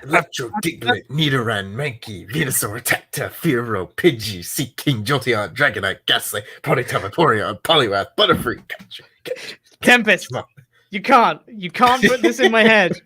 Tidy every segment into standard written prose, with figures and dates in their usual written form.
Electro, Diglett, Nidoran, Mankey, Venusaur, Tacta, Fearow, Pidgey, Sea King, Jolteon, Dragonite, Ghastly, Ponyta, Vaporeon, Poliwrath, Butterfree. Tempest, you can't put this in my head.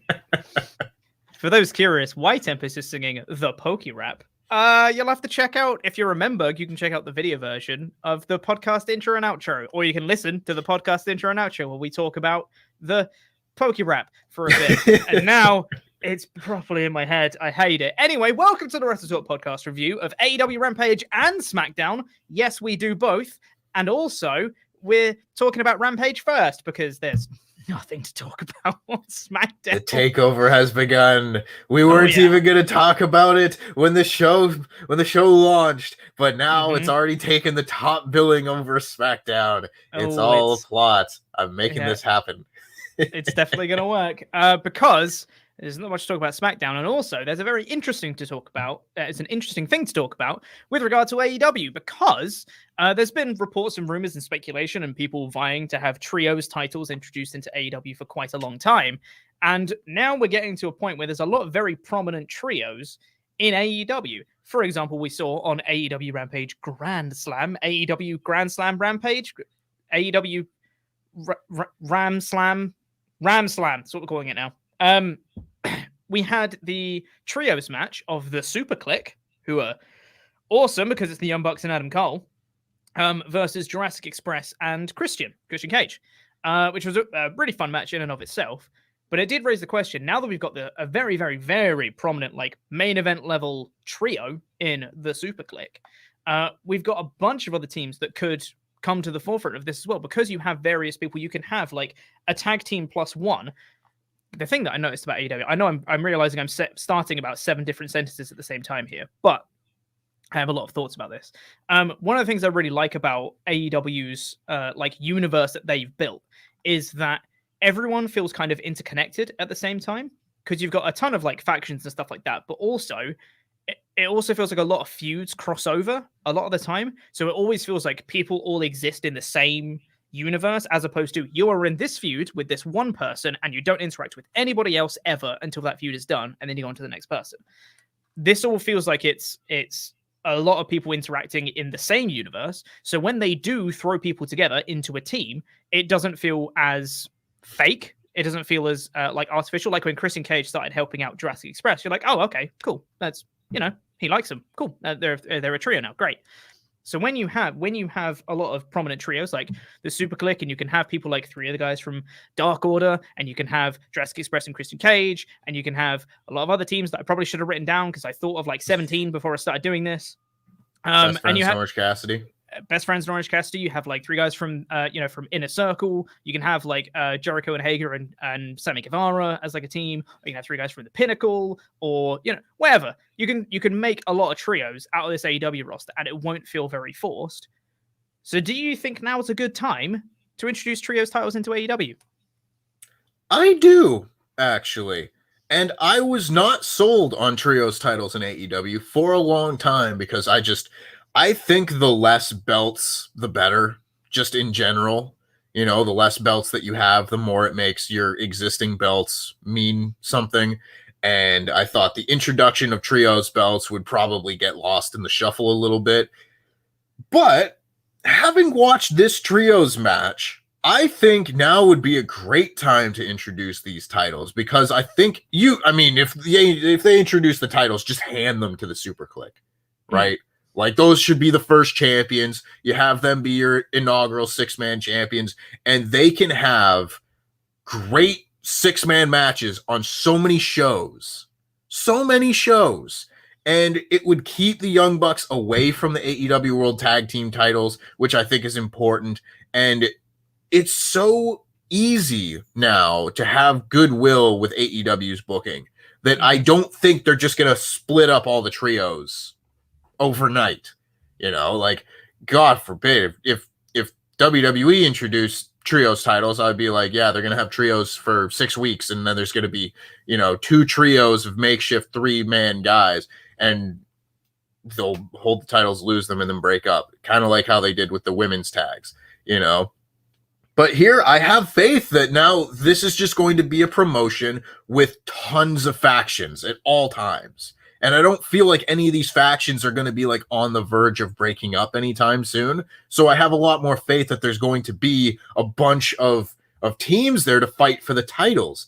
For those curious why Tempest is singing the Poke Rap, you'll have to check out, if you remember, you can check out the video version of the podcast intro and outro, or you can listen to the podcast intro and outro where we talk about the Poke Rap for a bit. And now it's properly in my head. I hate it. Anyway, welcome to the WrestleTalk podcast review of AEW Rampage and SmackDown. Yes, we do both. And also, we're talking about Rampage first because there's nothing to talk about on SmackDown. The takeover has begun. We weren't even going to talk about it when the show launched, but now it's already taken the top billing over SmackDown. It's all a plot. I'm making this happen. It's definitely going to work because there's not much to talk about SmackDown, and also there's a very interesting to talk about. It's an interesting thing to talk about with regard to AEW because there's been reports and rumors and speculation and people vying to have trios titles introduced into AEW for quite a long time, and now we're getting to a point where there's a lot of very prominent trios in AEW. For example, we saw on AEW Rampage Grand Slam, AEW Grand Slam Rampage, AEW Ram Slam. That's what we're calling it now. We had the trios match of the Superkliq, who are awesome because it's the Young Bucks and Adam Cole, versus Jurassic Express and Christian Cage, which was a really fun match in and of itself. But it did raise the question, now that we've got a very, very, very prominent main event level trio in the Superkliq, we've got a bunch of other teams that could come to the forefront of this as well, because you have various people. You can have a tag team plus one. The thing that I noticed about AEW, I know I'm realizing I'm starting about 7 different sentences at the same time here, but I have a lot of thoughts about this. One of the things I really like about AEW's universe that they've built is that everyone feels kind of interconnected at the same time, because you've got a ton of factions and stuff like that, but also it also feels like a lot of feuds cross over a lot of the time. So it always feels like people all exist in the same universe, as opposed to you are in this feud with this one person and you don't interact with anybody else ever until that feud is done, and then you go on to the next person. This all feels like it's a lot of people interacting in the same universe. So when they do throw people together into a team, it doesn't feel as fake. It doesn't feel as artificial. Like when Christian Cage started helping out Jurassic Express, you're like, oh, okay, cool. That's, he likes them. Cool. They're a trio now. Great. So when you have a lot of prominent trios like the Superkliq, and you can have people like 3 of the guys from Dark Order, and you can have Jurassic Express and Christian Cage, and you can have a lot of other teams that I probably should have written down because I thought of 17 before I started doing this. Best friends, and you have Orange Cassidy. Best friends and Orange Cassidy. You have 3 guys from from Inner Circle. You can have Jericho and Hager and Sammy Guevara as a team. Or you can have 3 guys from the Pinnacle, or whatever. You can make a lot of trios out of this AEW roster, and it won't feel very forced. So, do you think now is a good time to introduce trios titles into AEW? I do, actually. And I was not sold on trios titles in AEW for a long time because I think the less belts, the better, just in general. The less belts that you have, the more it makes your existing belts mean something. And I thought the introduction of trios belts would probably get lost in the shuffle a little bit. But having watched this trios match, I think now would be a great time to introduce these titles, because I think if they introduce the titles, just hand them to the Superkliq, right? Those should be the first champions. You have them be your inaugural 6-man champions, and they can have great 6-man matches on so many shows, and it would keep the Young Bucks away from the AEW World Tag Team titles, which I think is important. And it's so easy now to have goodwill with AEW's booking that I don't think they're just going to split up all the trios overnight. God forbid if WWE introduced trios titles, I'd be like, yeah, they're gonna have trios for 6 weeks, and then there's gonna be 2 trios of makeshift 3-man guys, and they'll hold the titles, lose them, and then break up, kind of like how they did with the women's tags. But But here I have faith that now this is just going to be a promotion with tons of factions at all times. And I don't feel like any of these factions are going to be like on the verge of breaking up anytime soon. So I have a lot more faith that there's going to be a bunch of teams there to fight for the titles.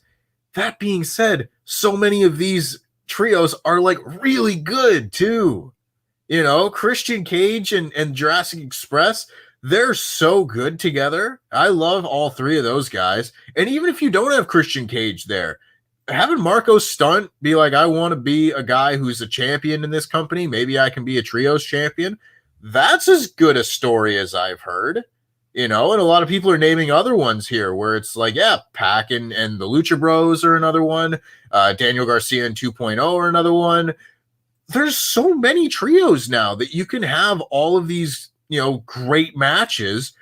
That being said, so many of these trios are like really good too. You know, Christian Cage and Jurassic Express, they're so good together. I love all three of those guys. And even if you don't have Christian Cage there, having Marco Stunt be like, I want to be a guy who's a champion in this company, maybe I can be a trios champion, that's as good a story as I've heard. You know, and a lot of people are naming other ones here where it's like, yeah, Pac and the Lucha Bros are another one. Daniel Garcia and 2.0 are another one. There's so many trios now that you can have all of these, you know, great matches.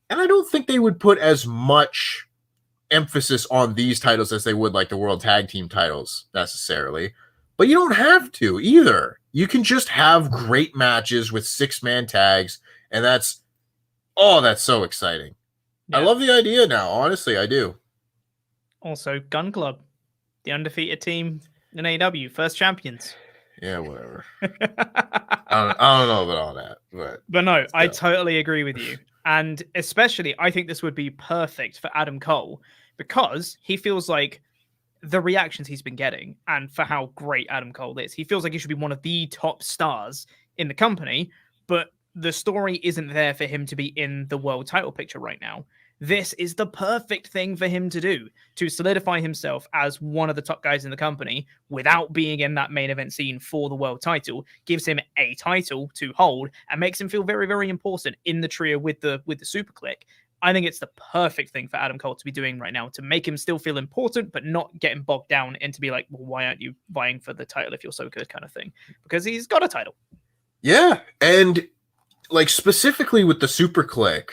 And I don't think they would put as much emphasis on these titles as they would like the World Tag Team titles necessarily. But you don't have to either. You can just have great matches with 6-man tags. And that's so exciting. Yeah. I love the idea now. Honestly, I do. Also, Gun Club, the undefeated team in AEW, first champions. Yeah, whatever. I don't know about all that, but no, I totally agree with you. And especially, I think this would be perfect for Adam Cole because he feels like the reactions he's been getting and for how great Adam Cole is, he feels like he should be one of the top stars in the company, but the story isn't there for him to be in the world title picture right now. This is the perfect thing for him to do, to solidify himself as one of the top guys in the company without being in that main event scene for the world title, gives him a title to hold and makes him feel very, very important in the trio with the Superkliq. I think it's the perfect thing for Adam Cole to be doing right now, to make him still feel important, but not getting bogged down and to be like, well, why aren't you vying for the title if you're so good kind of thing? Because he's got a title. Yeah, and like specifically with the Superkliq,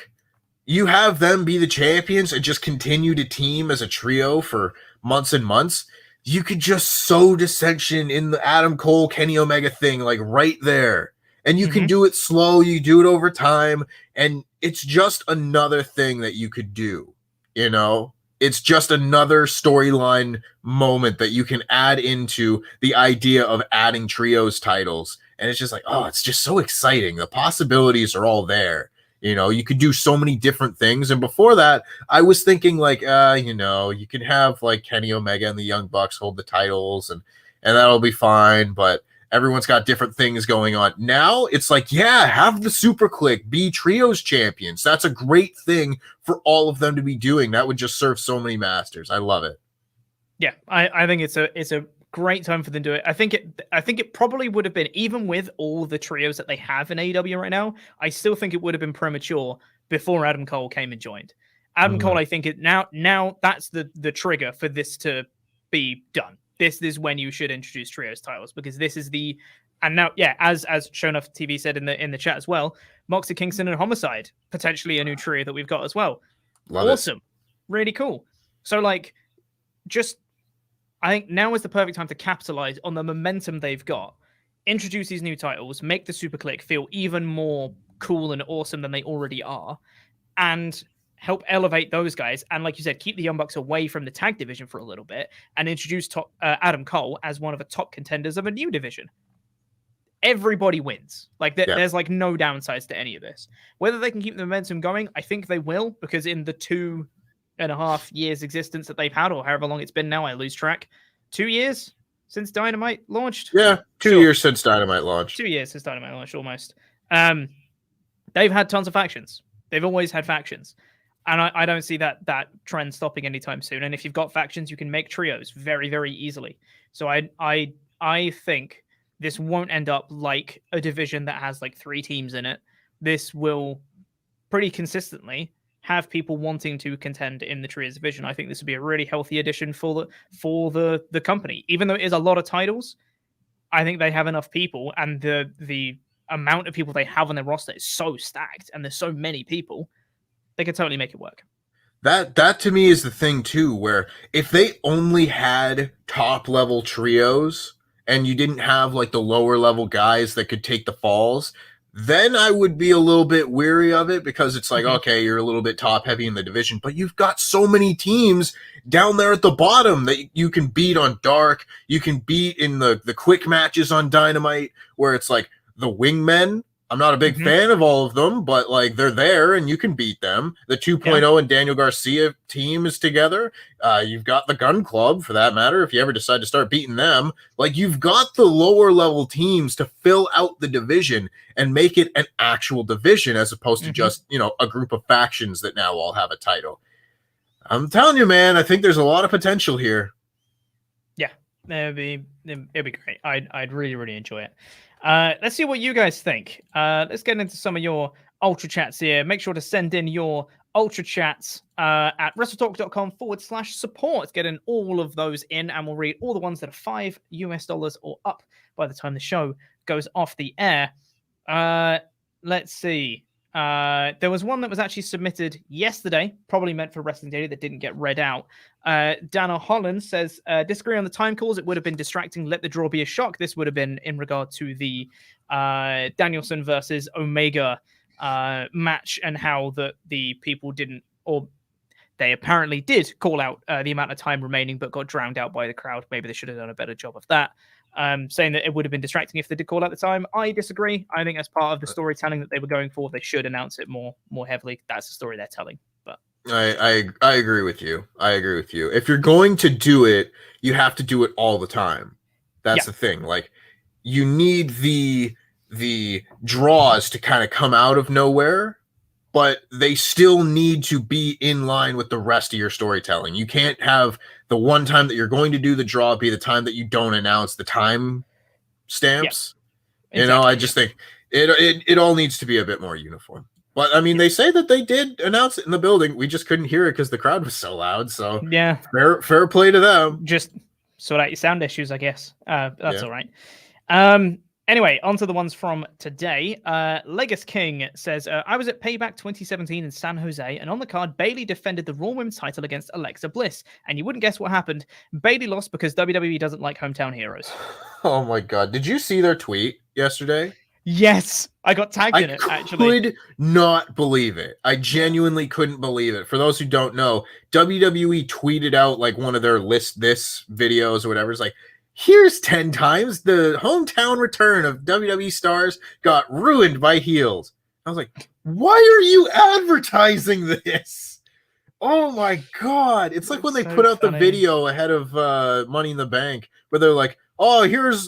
you have them be the champions and just continue to team as a trio for months and months. You could just sow dissension in the Adam Cole, Kenny Omega thing, like right there. And you can do it slow. You do it over time. And it's just another thing that you could do, you know? It's just another storyline moment that you can add into the idea of adding trios titles. And it's just like, oh, it's just so exciting. The possibilities are all there. You know, you could do so many different things. And before that, I was thinking like, you know, you can have like Kenny Omega and the Young Bucks hold the titles and that'll be fine. But everyone's got different things going on. Now it's like, yeah, have the Superkliq be trios champions. That's a great thing for all of them to be doing. That would just serve so many masters. I love it. Yeah, I think it's a great time for them to do it. I think it probably would have been, even with all the trios that they have in AEW right now, I still think it would have been premature before Adam Cole came and joined. Adam Cole, I think now that's the trigger for this to be done. This is when you should introduce trios titles, because this is and now, yeah, as Shown Off TV said in the chat as well, Moxley, Kingston, and Homicide, potentially a new trio that we've got as well. Awesome. Really cool. So like, I think now is the perfect time to capitalize on the momentum they've got, introduce these new titles, make the Superkliq feel even more cool and awesome than they already are, and help elevate those guys. And like you said, keep the Young Bucks away from the tag division for a little bit and introduce Adam Cole as one of the top contenders of a new division. Everybody wins. Like there's like no downsides to any of this. Whether they can keep the momentum going, I think they will, because in the 2.5 years existence that they've had, or however long it's been now, I lose track. 2 years since Dynamite launched? Yeah, 2 years since Dynamite launched. 2 years since Dynamite launched, almost. They've had tons of factions. They've always had factions. And I don't see that trend stopping anytime soon. And if you've got factions, you can make trios very, very easily. So I think this won't end up like a division that has like 3 teams in it. This will pretty consistently have people wanting to contend in the trios division. I think this would be a really healthy addition for the company. Even though it is a lot of titles, I think they have enough people, and the amount of people they have on their roster is so stacked, and there's so many people, they could totally make it work. That to me is the thing too, where if they only had top level trios and you didn't have like the lower level guys that could take the falls, then I would be a little bit weary of it because it's like, Mhm. okay, you're a little bit top heavy in the division, but you've got so many teams down there at the bottom that you can beat on Dark. You can beat in the quick matches on Dynamite where it's like the Wingmen. I'm not a big fan of all of them, but like they're there and you can beat them. The 2.0 and Daniel Garcia team is together. You've got the Gun Club for that matter. If you ever decide to start beating them, like you've got the lower level teams to fill out the division and make it an actual division as opposed to just, a group of factions that now all have a title. I'm telling you, man, I think there's a lot of potential here. Yeah, it'd be great. I'd really, really enjoy it. Let's see what you guys think. Let's get into some of your Ultra Chats here. Make sure to send in your Ultra Chats at WrestleTalk.com/support. Get in all of those in, and we'll read all the ones that are $5 or up by the time the show goes off the air. Let's see. There was one that was actually submitted yesterday, probably meant for Wrestling Daily, that didn't get read out. Dana Holland says, disagree on the time calls. It would have been distracting. Let the draw be a shock. This would have been in regard to the Danielson versus Omega match and how the people didn't, or they apparently did call out the amount of time remaining, but got drowned out by the crowd. Maybe they should have done a better job of that. Saying that it would have been distracting if they did call out the time. I disagree. I think as part of the storytelling that they were going for, they should announce it more heavily. That's the story they're telling. But I agree with you. I agree with you. If you're going to do it, you have to do it all the time. That's the thing. Like you need the draws to kind of come out of nowhere, but they still need to be in line with the rest of your storytelling. You can't have the one time that you're going to do the draw be the time that you don't announce the time stamps. Yeah, exactly, I just think it all needs to be a bit more uniform. But I mean, they say that they did announce it in the building. We just couldn't hear it because the crowd was so loud. So yeah, fair play to them. Just sort out your sound issues, I guess. That's all right. Anyway, on to the ones from today. Legis King says, I was at Payback 2017 in San Jose, and on the card, Bayley defended the Raw Women's title against Alexa Bliss. And you wouldn't guess what happened. Bayley lost because WWE doesn't like hometown heroes. Oh my God. Did you see their tweet yesterday? Yes, I got tagged in it, actually. I could not believe it. I genuinely couldn't believe it. For those who don't know, WWE tweeted out like one of their list this videos or whatever. It's like, here's 10 times the hometown return of WWE stars got ruined by heels. I was like, why are you advertising this? Oh my God. It's like when they put out the video ahead of Money in the Bank where they're like, oh,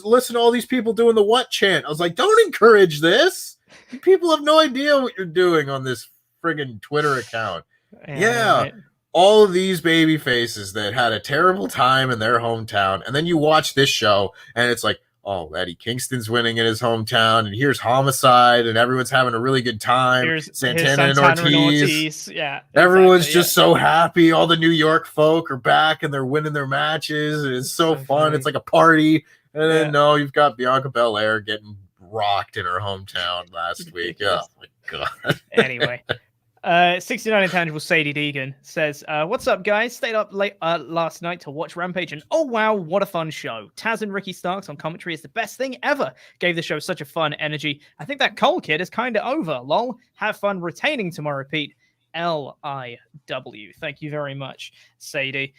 listen to all these people doing the what chant. I was like, don't encourage this. People have no idea what you're doing on this friggin' Twitter account. Yeah. Right. All of these baby faces that had a terrible time in their hometown, and then you watch this show and it's like, oh, Eddie Kingston's winning in his hometown, and here's Homicide, and everyone's having a really good time. Here's Santana and Ortiz. Yeah, everyone's just so happy. All the New York folk are back and they're winning their matches. And it's so fun. Funny. It's like a party. And then no, you've got Bianca Belair getting rocked in her hometown last week. Oh my God. Anyway. 69 Intangible Sadie Deegan says, what's up, guys? Stayed up late last night to watch Rampage, and oh wow, what a fun show. Taz and Ricky Starks on commentary is the best thing ever. Gave the show such a fun energy. I think that Cole kid is kind of over. Lol. Have fun retaining tomorrow, Pete. LIW. Thank you very much, Sadie.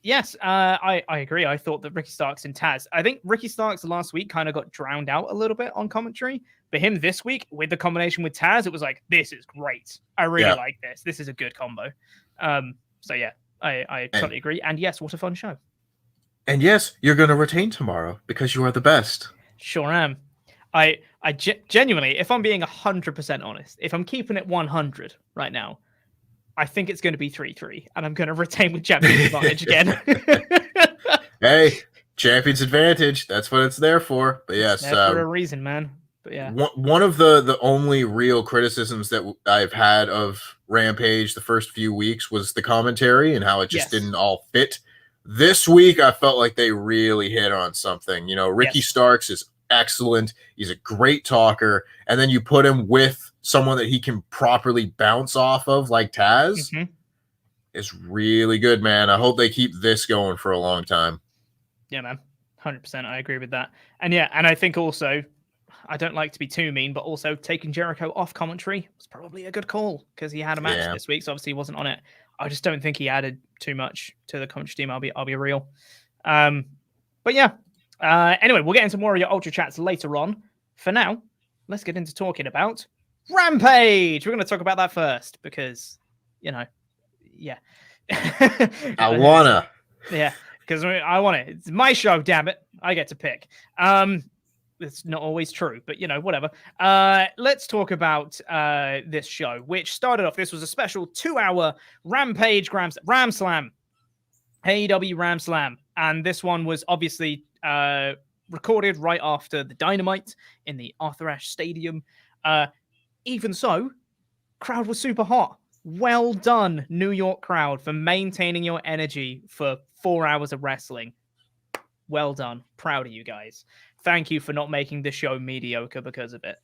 Yes, I agree. I thought that Ricky Starks and Taz. I think Ricky Starks last week kind of got drowned out a little bit on commentary. But him this week, with the combination with Taz, it was like, this is great. I really like this. This is a good combo. So yeah, I totally agree. And yes, what a fun show. And yes, you're going to retain tomorrow because you are the best. Sure am. I genuinely, if I'm being 100% honest, if I'm keeping it 100 right now, I think it's going to be 3-3, and I'm going to retain with Champion's Advantage again. Hey, Champion's Advantage. That's what it's there for. But yes, for a reason, man. But yeah, one of the only real criticisms that I've had of Rampage the first few weeks was the commentary and how it just didn't all fit. This week, I felt like they really hit on something. You know, Ricky Starks is excellent. He's a great talker. And then you put him with someone that he can properly bounce off of, like Taz. It's really good, man. I hope they keep this going for a long time. Yeah, man. 100%. I agree with that. And yeah, and I think also I don't like to be too mean, but also taking Jericho off commentary was probably a good call because he had a match this week, so obviously he wasn't on it. I just don't think he added too much to the commentary team. I'll be real. But yeah. Anyway, we'll get into more of your Ultra Chats later on. For now, let's get into talking about Rampage. We're going to talk about that first because, yeah. I wanna. Yeah, because I want it. It's my show, damn it. I get to pick. It's not always true, but whatever. Let's talk about this show, which started off. This was a special 2-hour Rampage Ram Slam, AEW Ram Slam, and this one was obviously recorded right after the Dynamite in the Arthur Ashe Stadium. Even so, crowd was super hot. Well done, New York crowd, for maintaining your energy for 4 hours of wrestling. Well done. Proud of you guys. Thank you for not making the show mediocre because of it.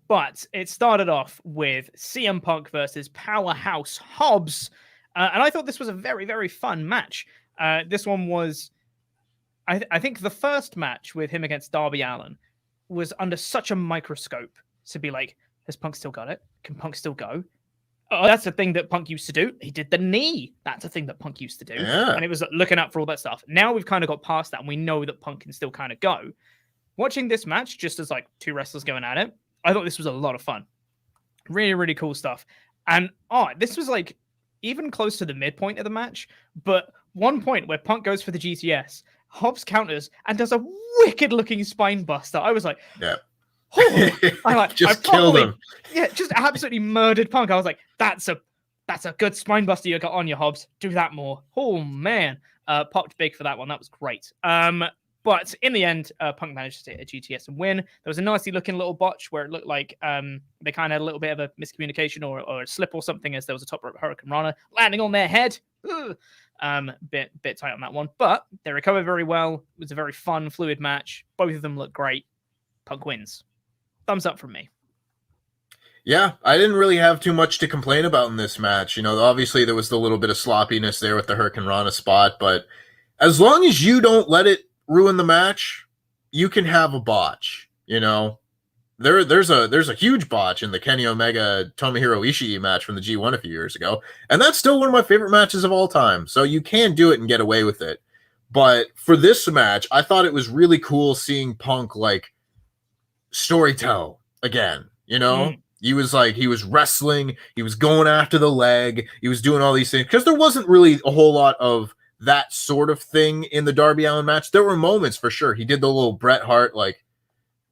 But it started off with CM Punk versus Powerhouse Hobbs. And I thought this was a very, very fun match. This one was, I think the first match with him against Darby Allin was under such a microscope to be like, has Punk still got it? Can Punk still go? Oh, that's a thing that Punk used to do. He did the knee. That's a thing that Punk used to do. Yeah. And it was looking up for all that stuff. Now we've kind of got past that and we know that Punk can still kind of go. Watching this match, just as like two wrestlers going at it, I thought this was a lot of fun. Really, really cool stuff. And this was like even close to the midpoint of the match. But one point where Punk goes for the GTS, Hobbs counters and does a wicked looking spine buster. I was like, yeah. I killed him. Yeah, just absolutely murdered Punk. I was like, that's a good spine buster you got on your Hobbs. Do that more. Oh man, popped big for that one. That was great. But in the end, Punk managed to hit a GTS and win. There was a nicely looking little botch where it looked like they kind of had a little bit of a miscommunication or a slip or something, as there was a top rope Hurricane Rana landing on their head. Bit tight on that one, but they recovered very well. It was a very fun, fluid match. Both of them looked great. Punk wins. Thumbs up from me. Yeah, I didn't really have too much to complain about in this match. Obviously there was the little bit of sloppiness there with the Hurricane Rana spot, but as long as you don't let it ruin the match, you can have a botch. There's a huge botch in the Kenny Omega Tomohiro Ishii match from the G1 a few years ago, and that's still one of my favorite matches of all time. So you can do it and get away with it. But for this match, I thought it was really cool seeing Punk like storytell again. He was wrestling, he was going after the leg, he was doing all these things, because there wasn't really a whole lot of that sort of thing in the Darby Allin match. There were moments for sure. He did the little Bret Hart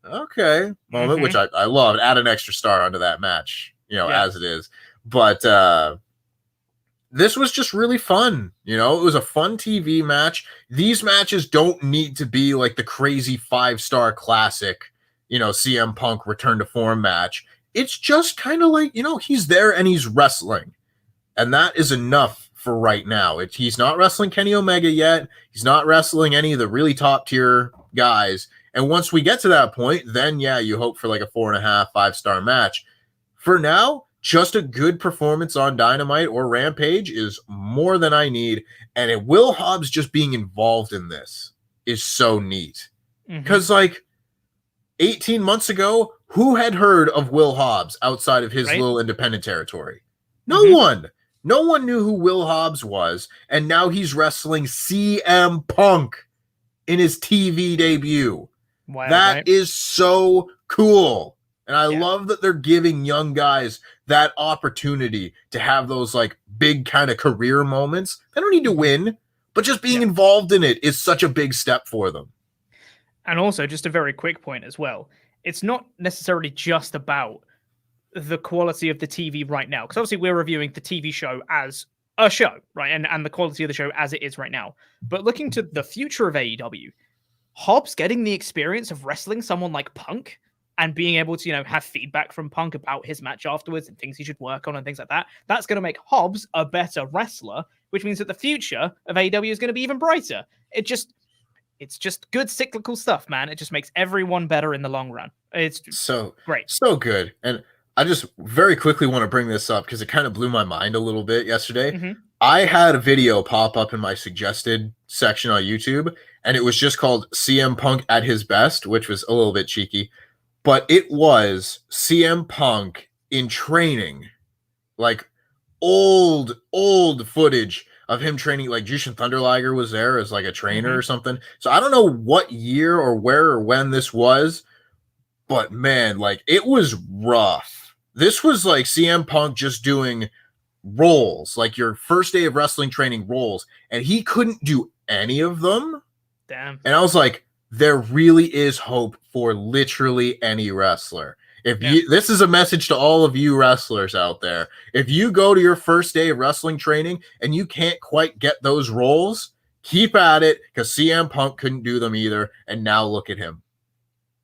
okay moment, which I loved. Add an extra star onto that match, as it is. But this was just really fun. It was a fun TV match. These matches don't need to be like the crazy 5-star classic, CM Punk return to form match. It's just kind of like, he's there and he's wrestling. And that is enough for right now. He's not wrestling Kenny Omega yet. He's not wrestling any of the really top tier guys. And once we get to that point, then you hope for like a 4.5, 5-star match. For now, just a good performance on Dynamite or Rampage is more than I need. And Will Hobbs just being involved in this is so neat. Because 18 months ago, who had heard of Will Hobbs outside of his little independent territory? No one. No one knew who Will Hobbs was. And now he's wrestling CM Punk in his TV debut. Wow, that is so cool. And I love that they're giving young guys that opportunity to have those like big kind of career moments. They don't need to win, but just being involved in it is such a big step for them. And also, just a very quick point as well. It's not necessarily just about the quality of the TV right now, because obviously we're reviewing the TV show as a show, right? And the quality of the show as it is right now. But looking to the future of AEW, Hobbs getting the experience of wrestling someone like Punk and being able to, have feedback from Punk about his match afterwards and things he should work on and things like that, that's going to make Hobbs a better wrestler, which means that the future of AEW is going to be even brighter. It's just good cyclical stuff, man. It just makes everyone better in the long run. It's so great. So good. And I just very quickly want to bring this up because it kind of blew my mind a little bit yesterday. I had a video pop up in my suggested section on YouTube, and it was just called CM Punk at his best, which was a little bit cheeky, but it was CM Punk in training, like old footage of him training. Like Jushin Thunder Liger was there as like a trainer or something. So I don't know what year or where or when this was, but man, like it was rough. This was like CM Punk just doing rolls, like your first day of wrestling training rolls, and he couldn't do any of them. Damn. And I was like, there really is hope for literally any wrestler. If you, this is a message to all of you wrestlers out there. If you go to your first day of wrestling training and you can't quite get those rolls, keep at it, because CM Punk couldn't do them either. And now look at him.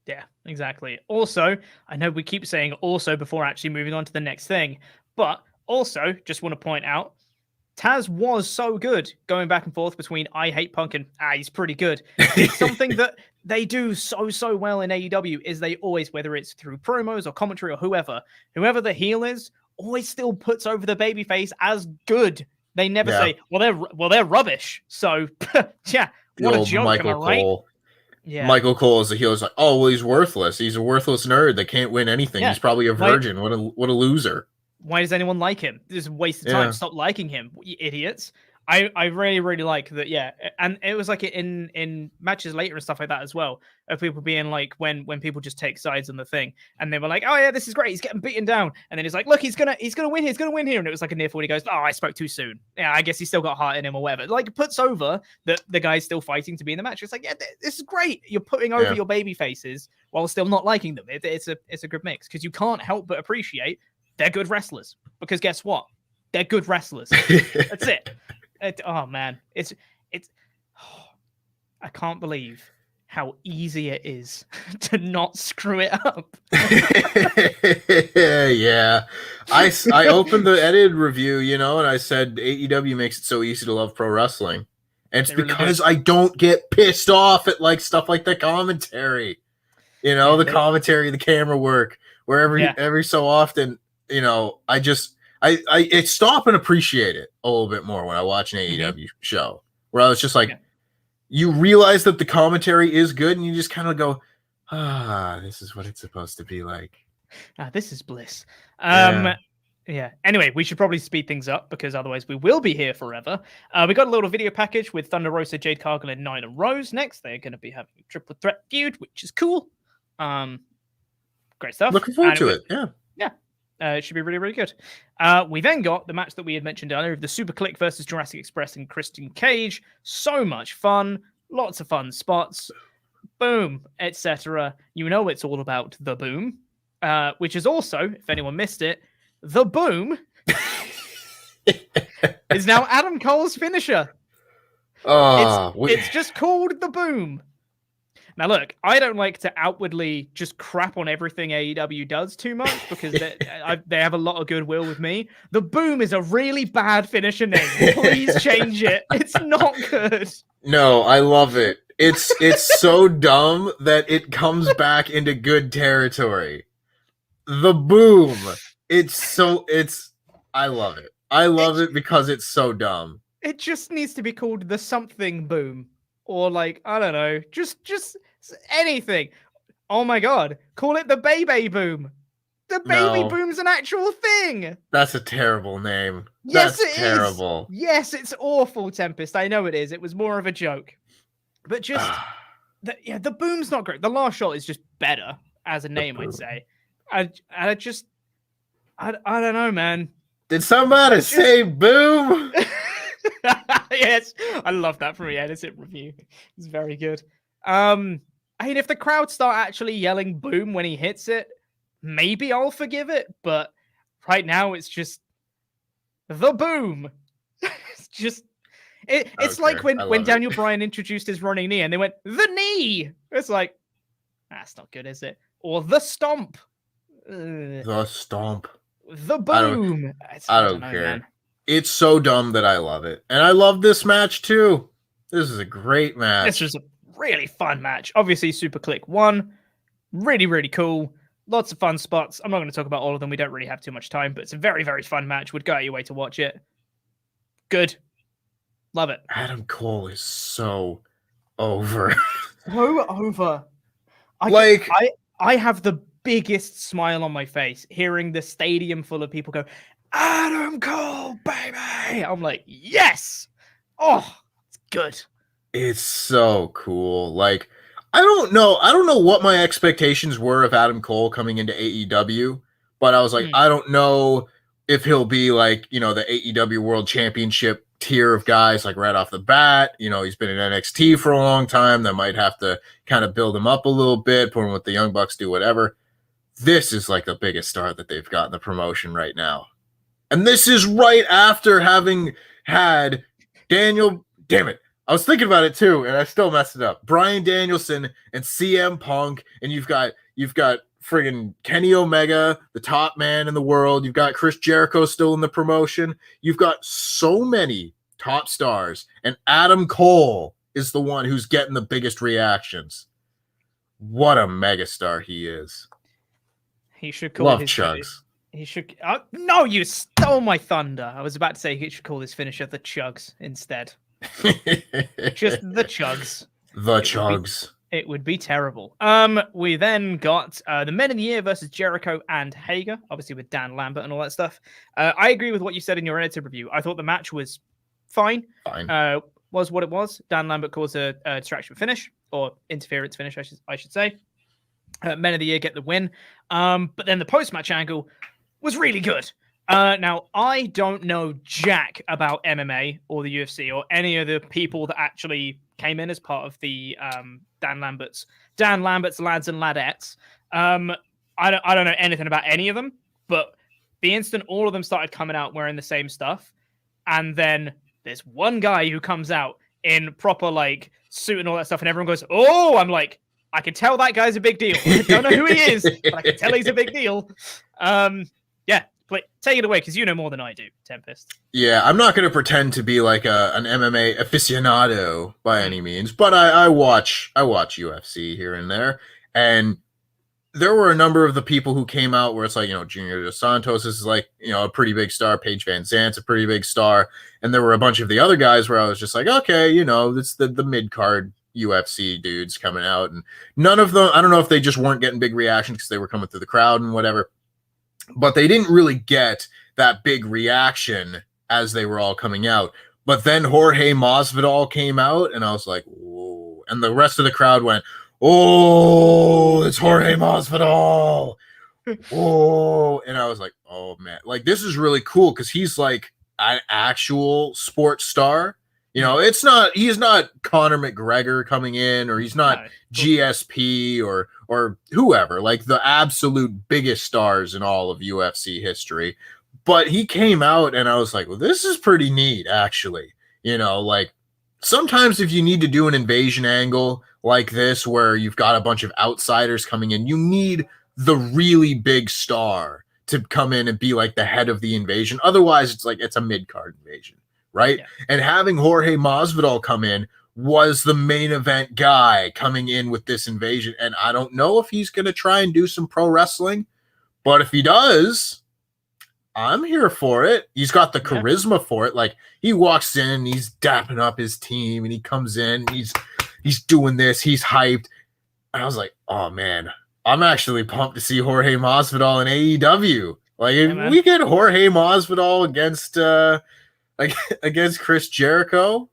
Yeah, exactly. Also, I know we keep saying also before actually moving on to the next thing, but also just want to point out, Taz was so good going back and forth between I hate Punk and he's pretty good. It's something that they do so well in AEW is they always, whether it's through promos or commentary or whoever the heel is, always still puts over the babyface as good. They never say, well, they're rubbish. So yeah, what a joke, Michael am I right? Cole. Yeah. Michael Cole as the heel is like, oh, well, he's worthless. He's a worthless nerd that can't win anything. He's probably a virgin. What a loser. Why does anyone like him? This is a waste of time. Stop liking him, you idiots. I really like that, yeah. And it was like in matches later and stuff like that as well, of people being like, when people just take sides on the thing, and they were like, oh yeah, this is great, he's getting beaten down, and then he's like, look, he's gonna win here, and it was like a near fall, and he goes, oh, I spoke too soon. Yeah, I guess he's still got heart in him or whatever. Like, it puts over that the guy's still fighting to be in the match. It's like, yeah, this is great. You're putting over your baby faces while still not liking them. It's a good mix, because you can't help but appreciate they're good wrestlers, because guess what? They're good wrestlers. That's it. Oh man, it's I can't believe how easy it is to not screw it up. Yeah. I opened the edited review, and I said AEW makes it so easy to love pro wrestling. And it's because I don't get pissed off at like stuff like the commentary. The commentary, the camera work, where every so often, I stop and appreciate it a little bit more when I watch an AEW show, where I was just like, you realize that the commentary is good, and you just kind of go, this is what it's supposed to be like. This is bliss. Yeah. Anyway, we should probably speed things up, because otherwise we will be here forever. We got a little video package with Thunder Rosa, Jade Cargill, and Nyla Rose next. They're going to be having a triple threat feud, which is cool. Great stuff. Looking forward to it. Yeah. It should be really, really good. We then got the match that we had mentioned earlier of the Super Kliq versus Jurassic Express and Christian Cage. So much fun. Lots of fun spots. Boom, etc. You know it's all about the boom, which is also, if anyone missed it, the boom is now Adam Cole's finisher. It's just called the boom. Now, look, I don't like to outwardly just crap on everything AEW does too much, because they have a lot of goodwill with me. The boom is a really bad finisher name. Please change it. It's not good. No, I love it. It's so dumb that it comes back into good territory. The boom. I love it. I love it because it's so dumb. It just needs to be called the something boom. Or like, I don't know, just anything. Oh my god, call it the Baby Boom. The Baby Boom's an actual thing. That's a terrible name. Yes, That's terrible. Yes, it's awful, Tempest. I know it is. It was more of a joke. But just, the Boom's not great. The Last Shot is just better as a name, I'd say. I don't know, man. Did somebody say boom? Yes, I love that from the edited review. It's very good. I mean, if the crowd start actually yelling boom when he hits it, maybe I'll forgive it. But right now, it's just the boom. It's just it's like when Daniel Bryan introduced his running knee and they went the knee. It's like, that's not good, is it? Or the stomp. The stomp. The boom. I don't care. Man. It's so dumb that I love it. And I love this match too. This is a great match. This was a really fun match. Obviously, Super Kliq won. Really, really cool. Lots of fun spots. I'm not going to talk about all of them. We don't really have too much time, but it's a very, very fun match. Would go out your way to watch it. Good. Love it. Adam Cole is so over. So over. Like, I have the biggest smile on my face hearing the stadium full of people go, Adam Cole, baby. I'm like, yes. Oh, it's good. it's so cool. Like, I don't know what my expectations were of Adam Cole coming into AEW, but I was like, I don't know if he'll be like, the AEW World Championship tier of guys, like right off the bat. He's been in NXT for a long time. That might have to kind of build him up a little bit, put him with the Young Bucks, do whatever. This is like the biggest star that they've got in the promotion right now. And this is right after having had Daniel, damn it, I was thinking about it too, and I still messed it up. Bryan Danielson and CM Punk, and you've got friggin' Kenny Omega, the top man in the world. You've got Chris Jericho still in the promotion. You've got so many top stars, and Adam Cole is the one who's getting the biggest reactions. What a megastar he is. He should call Love his Chugs. He should. No, you stole my thunder. I was about to say he should call his finisher the Chugs instead. Just the Chugs. The Chugs. It would be terrible. We then got the Men of the Year versus Jericho and Hager, obviously with Dan Lambert and all that stuff. I agree with what you said in your edited review. I thought the match was fine. Was what it was. Dan Lambert caused a distraction finish, or interference finish, I should say. Men of the Year get the win. But then the post-match angle was really good. Now, I don't know jack about MMA or the UFC or any of the people that actually came in as part of the Dan Lambert's lads and ladettes. I don't know anything about any of them, but the instant all of them started coming out wearing the same stuff, and then there's one guy who comes out in proper like suit and all that stuff, and everyone goes, "Oh!" I'm like, I can tell that guy's a big deal. I don't know who he is, but I can tell he's a big deal. Yeah, take it away because you know more than I do, Tempest. Yeah, I'm not going to pretend to be like an MMA aficionado by any means, but I watch UFC here and there, and there were a number of the people who came out where it's like, Junior Dos Santos is like, a pretty big star. Paige Van Zant's a pretty big star. And there were a bunch of the other guys where I was just like, okay, it's the mid-card UFC dudes coming out. And none of them, I don't know if they just weren't getting big reactions because they were coming through the crowd and whatever, but they didn't really get that big reaction as they were all coming out. But then Jorge Masvidal came out and I was like, whoa. And the rest of the crowd went, oh, it's Jorge Masvidal. Oh, and I was like, oh man, like this is really cool because he's like an actual sports star. He's not Conor McGregor coming in, or he's not GSP or whoever, like the absolute biggest stars in all of UFC history. But he came out and I was like, well, this is pretty neat, actually. Like sometimes if you need to do an invasion angle like this, where you've got a bunch of outsiders coming in, you need the really big star to come in and be like the head of the invasion. Otherwise, it's a mid-card invasion, right? Yeah. And having Jorge Masvidal come in was the main event guy coming in with this invasion. And I don't know if he's going to try and do some pro wrestling, but if he does, I'm here for it. He's got the charisma for it. Like he walks in, he's dapping up his team, and he comes in, he's doing this, he's hyped. And I was like, oh man, I'm actually pumped to see Jorge Masvidal in AEW. Like if we get Jorge Masvidal against Chris Jericho,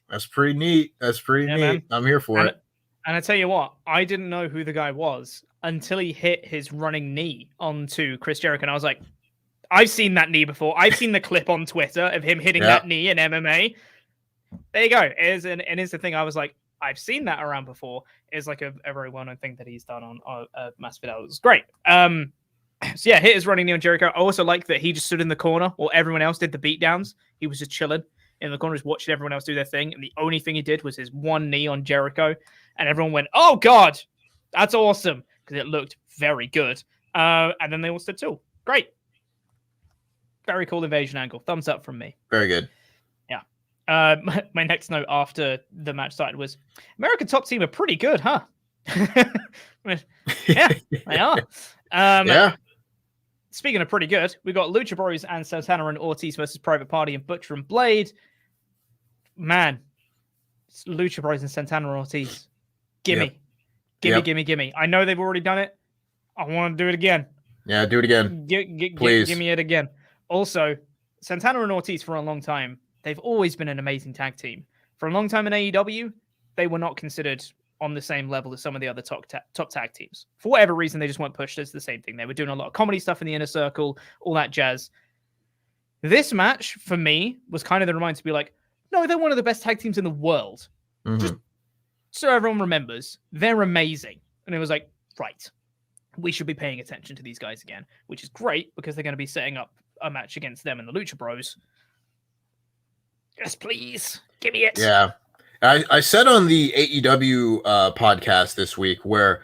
that's pretty neat. That's pretty neat. Man. I'm here for it. And I tell you what, I didn't know who the guy was until he hit his running knee onto Chris Jericho. And I was like, I've seen that knee before. I've seen the clip on Twitter of him hitting that knee in MMA. There you go. It's the thing. I was like, I've seen that around before. It's like a very well-known thing that he's done on Masvidal. It was great. So yeah, hit his running knee on Jericho. I also like that he just stood in the corner while everyone else did the beatdowns. He was just chilling in the corner, just watching everyone else do their thing. And the only thing he did was his one knee on Jericho. And everyone went, oh God, that's awesome. Because it looked very good. And then they all stood too. Great. Very cool invasion angle. Thumbs up from me. Very good. Yeah. My next note after the match started was, American Top Team are pretty good, huh? Yeah, they are. Yeah. speaking of pretty good, we got Lucha Bros and Santana and Ortiz versus Private Party and Butcher and Blade. Man, it's Lucha Bros and Santana and Ortiz. Gimme. Gimme. I know they've already done it. I want to do it again. Yeah, do it again. Please. Give me it again. Also, Santana and Ortiz for a long time, they've always been an amazing tag team. For a long time in AEW, they were not considered on the same level as some of the other top tag teams. For whatever reason, they just weren't pushed as the same thing. They were doing a lot of comedy stuff in the inner circle, all that jazz. This match, for me, was kind of the reminder to be like, no, they're one of the best tag teams in the world. Just so everyone remembers, they're amazing. And it was like, right, we should be paying attention to these guys again, which is great because they're going to be setting up a match against them and the Lucha Bros. Yes, please. Give me it. Yeah. I said on the AEW podcast this week where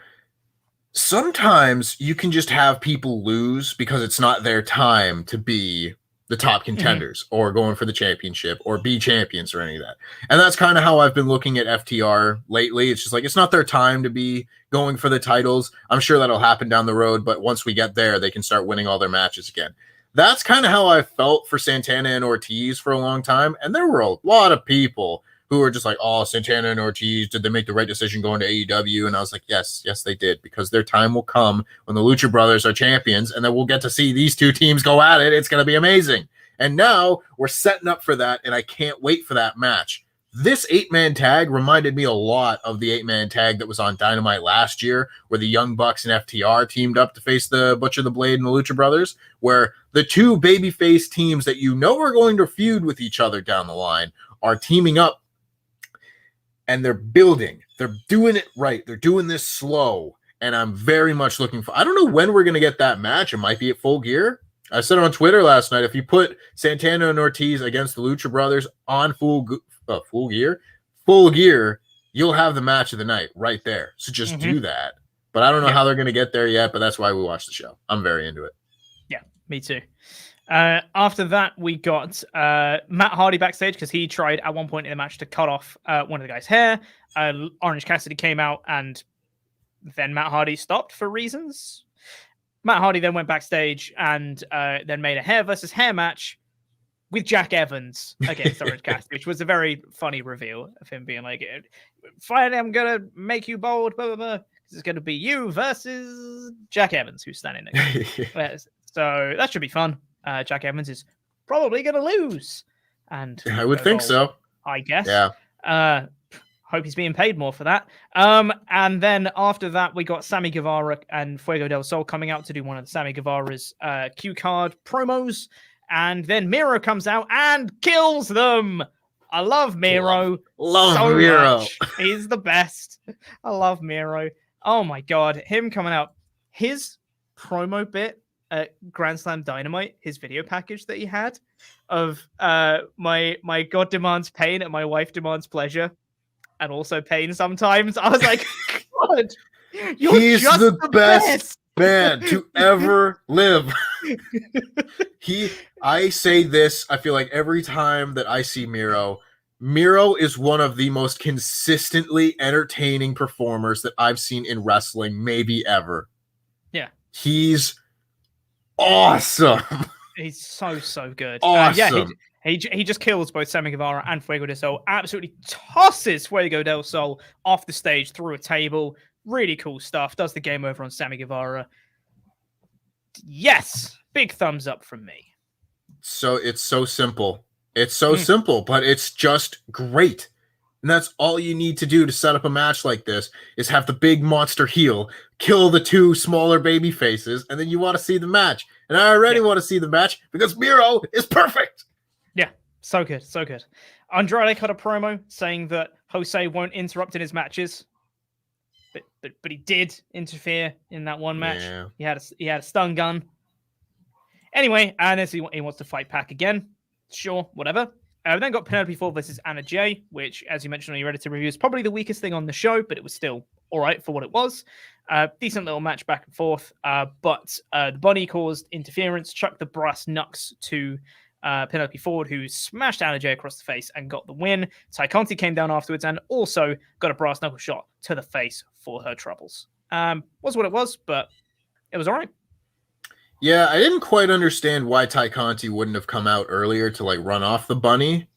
sometimes you can just have people lose because it's not their time to be the top contenders or going for the championship or be champions or any of that. And that's kind of how I've been looking at FTR lately. It's just like, it's not their time to be going for the titles. I'm sure that'll happen down the road, but once we get there, they can start winning all their matches again. That's kind of how I felt for Santana and Ortiz for a long time. And there were a lot of people who were just like, oh, Santana and Ortiz, did they make the right decision going to AEW? And I was like, yes, they did, because their time will come when the Lucha Brothers are champions, and then we'll get to see these two teams go at it. It's going to be amazing. And now we're setting up for that, and I can't wait for that match. This 8-man tag reminded me a lot of the 8-man tag that was on Dynamite last year, where the Young Bucks and FTR teamed up to face the Butcher, the Blade, and the Lucha Brothers, where the two babyface teams that you know are going to feud with each other down the line are teaming up. And they're building. They're doing it right. They're doing this slow. And I'm very much looking for... I don't know when we're going to get that match. It might be at Full Gear. I said on Twitter last night, if you put Santana and Ortiz against the Lucha Brothers on Full Gear, you'll have the match of the night right there. So just do that. But I don't know how they're going to get there yet, but that's why we watch the show. I'm very into it. Yeah, me too. After that, we got Matt Hardy backstage because he tried at one point in the match to cut off one of the guy's hair. Orange Cassidy came out, and then Matt Hardy stopped for reasons. Matt Hardy then went backstage and then made a hair versus hair match with Jack Evans against Orange Cassidy, which was a very funny reveal of him being like, finally, I'm going to make you bold, blah, blah, blah. It's going to be you versus Jack Evans, who's standing next. So that should be fun. Jack Evans is probably going to lose. And I would think so. I guess. Yeah. Hope he's being paid more for that. And then after that, we got Sammy Guevara and Fuego del Sol coming out to do one of Sammy Guevara's cue card promos. And then Miro comes out and kills them. I love Miro. Love so Miro. Much. He's the best. I love Miro. Oh my God. Him coming out. His promo bit at Grand Slam Dynamite, his video package that he had of my God demands pain and my wife demands pleasure, and also pain sometimes. I was like, God, he's just the best man to ever live. I say this, I feel like every time that I see Miro is one of the most consistently entertaining performers that I've seen in wrestling, maybe ever. Yeah. He's awesome. He's so good. Awesome. He just kills both Sammy Guevara and Fuego del Sol. Absolutely tosses Fuego del Sol off the stage through a table. Really cool stuff. Does the game over on Sammy Guevara. Yes. Big thumbs up from me. So it's so simple. It's so simple, but it's just great. And that's all you need to do to set up a match like this is have the big monster heel, kill the two smaller baby faces, and then you want to see the match. And I already want to see the match because Miro is perfect. Yeah, so good, so good. Andrade cut a promo saying that Jose won't interrupt in his matches, but he did interfere in that one match. Yeah. He had a stun gun. Anyway, and he wants to fight Pac again. Sure, whatever. We then got Penelope Ford versus Anna Jay, which, as you mentioned on your Reddit review, is probably the weakest thing on the show, but it was still all right for what it was. Decent little match back and forth, but the Bunny caused interference, chucked the brass knucks to Penelope Ford, who smashed Anna Jay across the face and got the win. Ty Conti came down afterwards and also got a brass knuckle shot to the face for her troubles. Was what it was, but it was all right. Yeah, I didn't quite understand why Ty Conti wouldn't have come out earlier to like run off the bunny.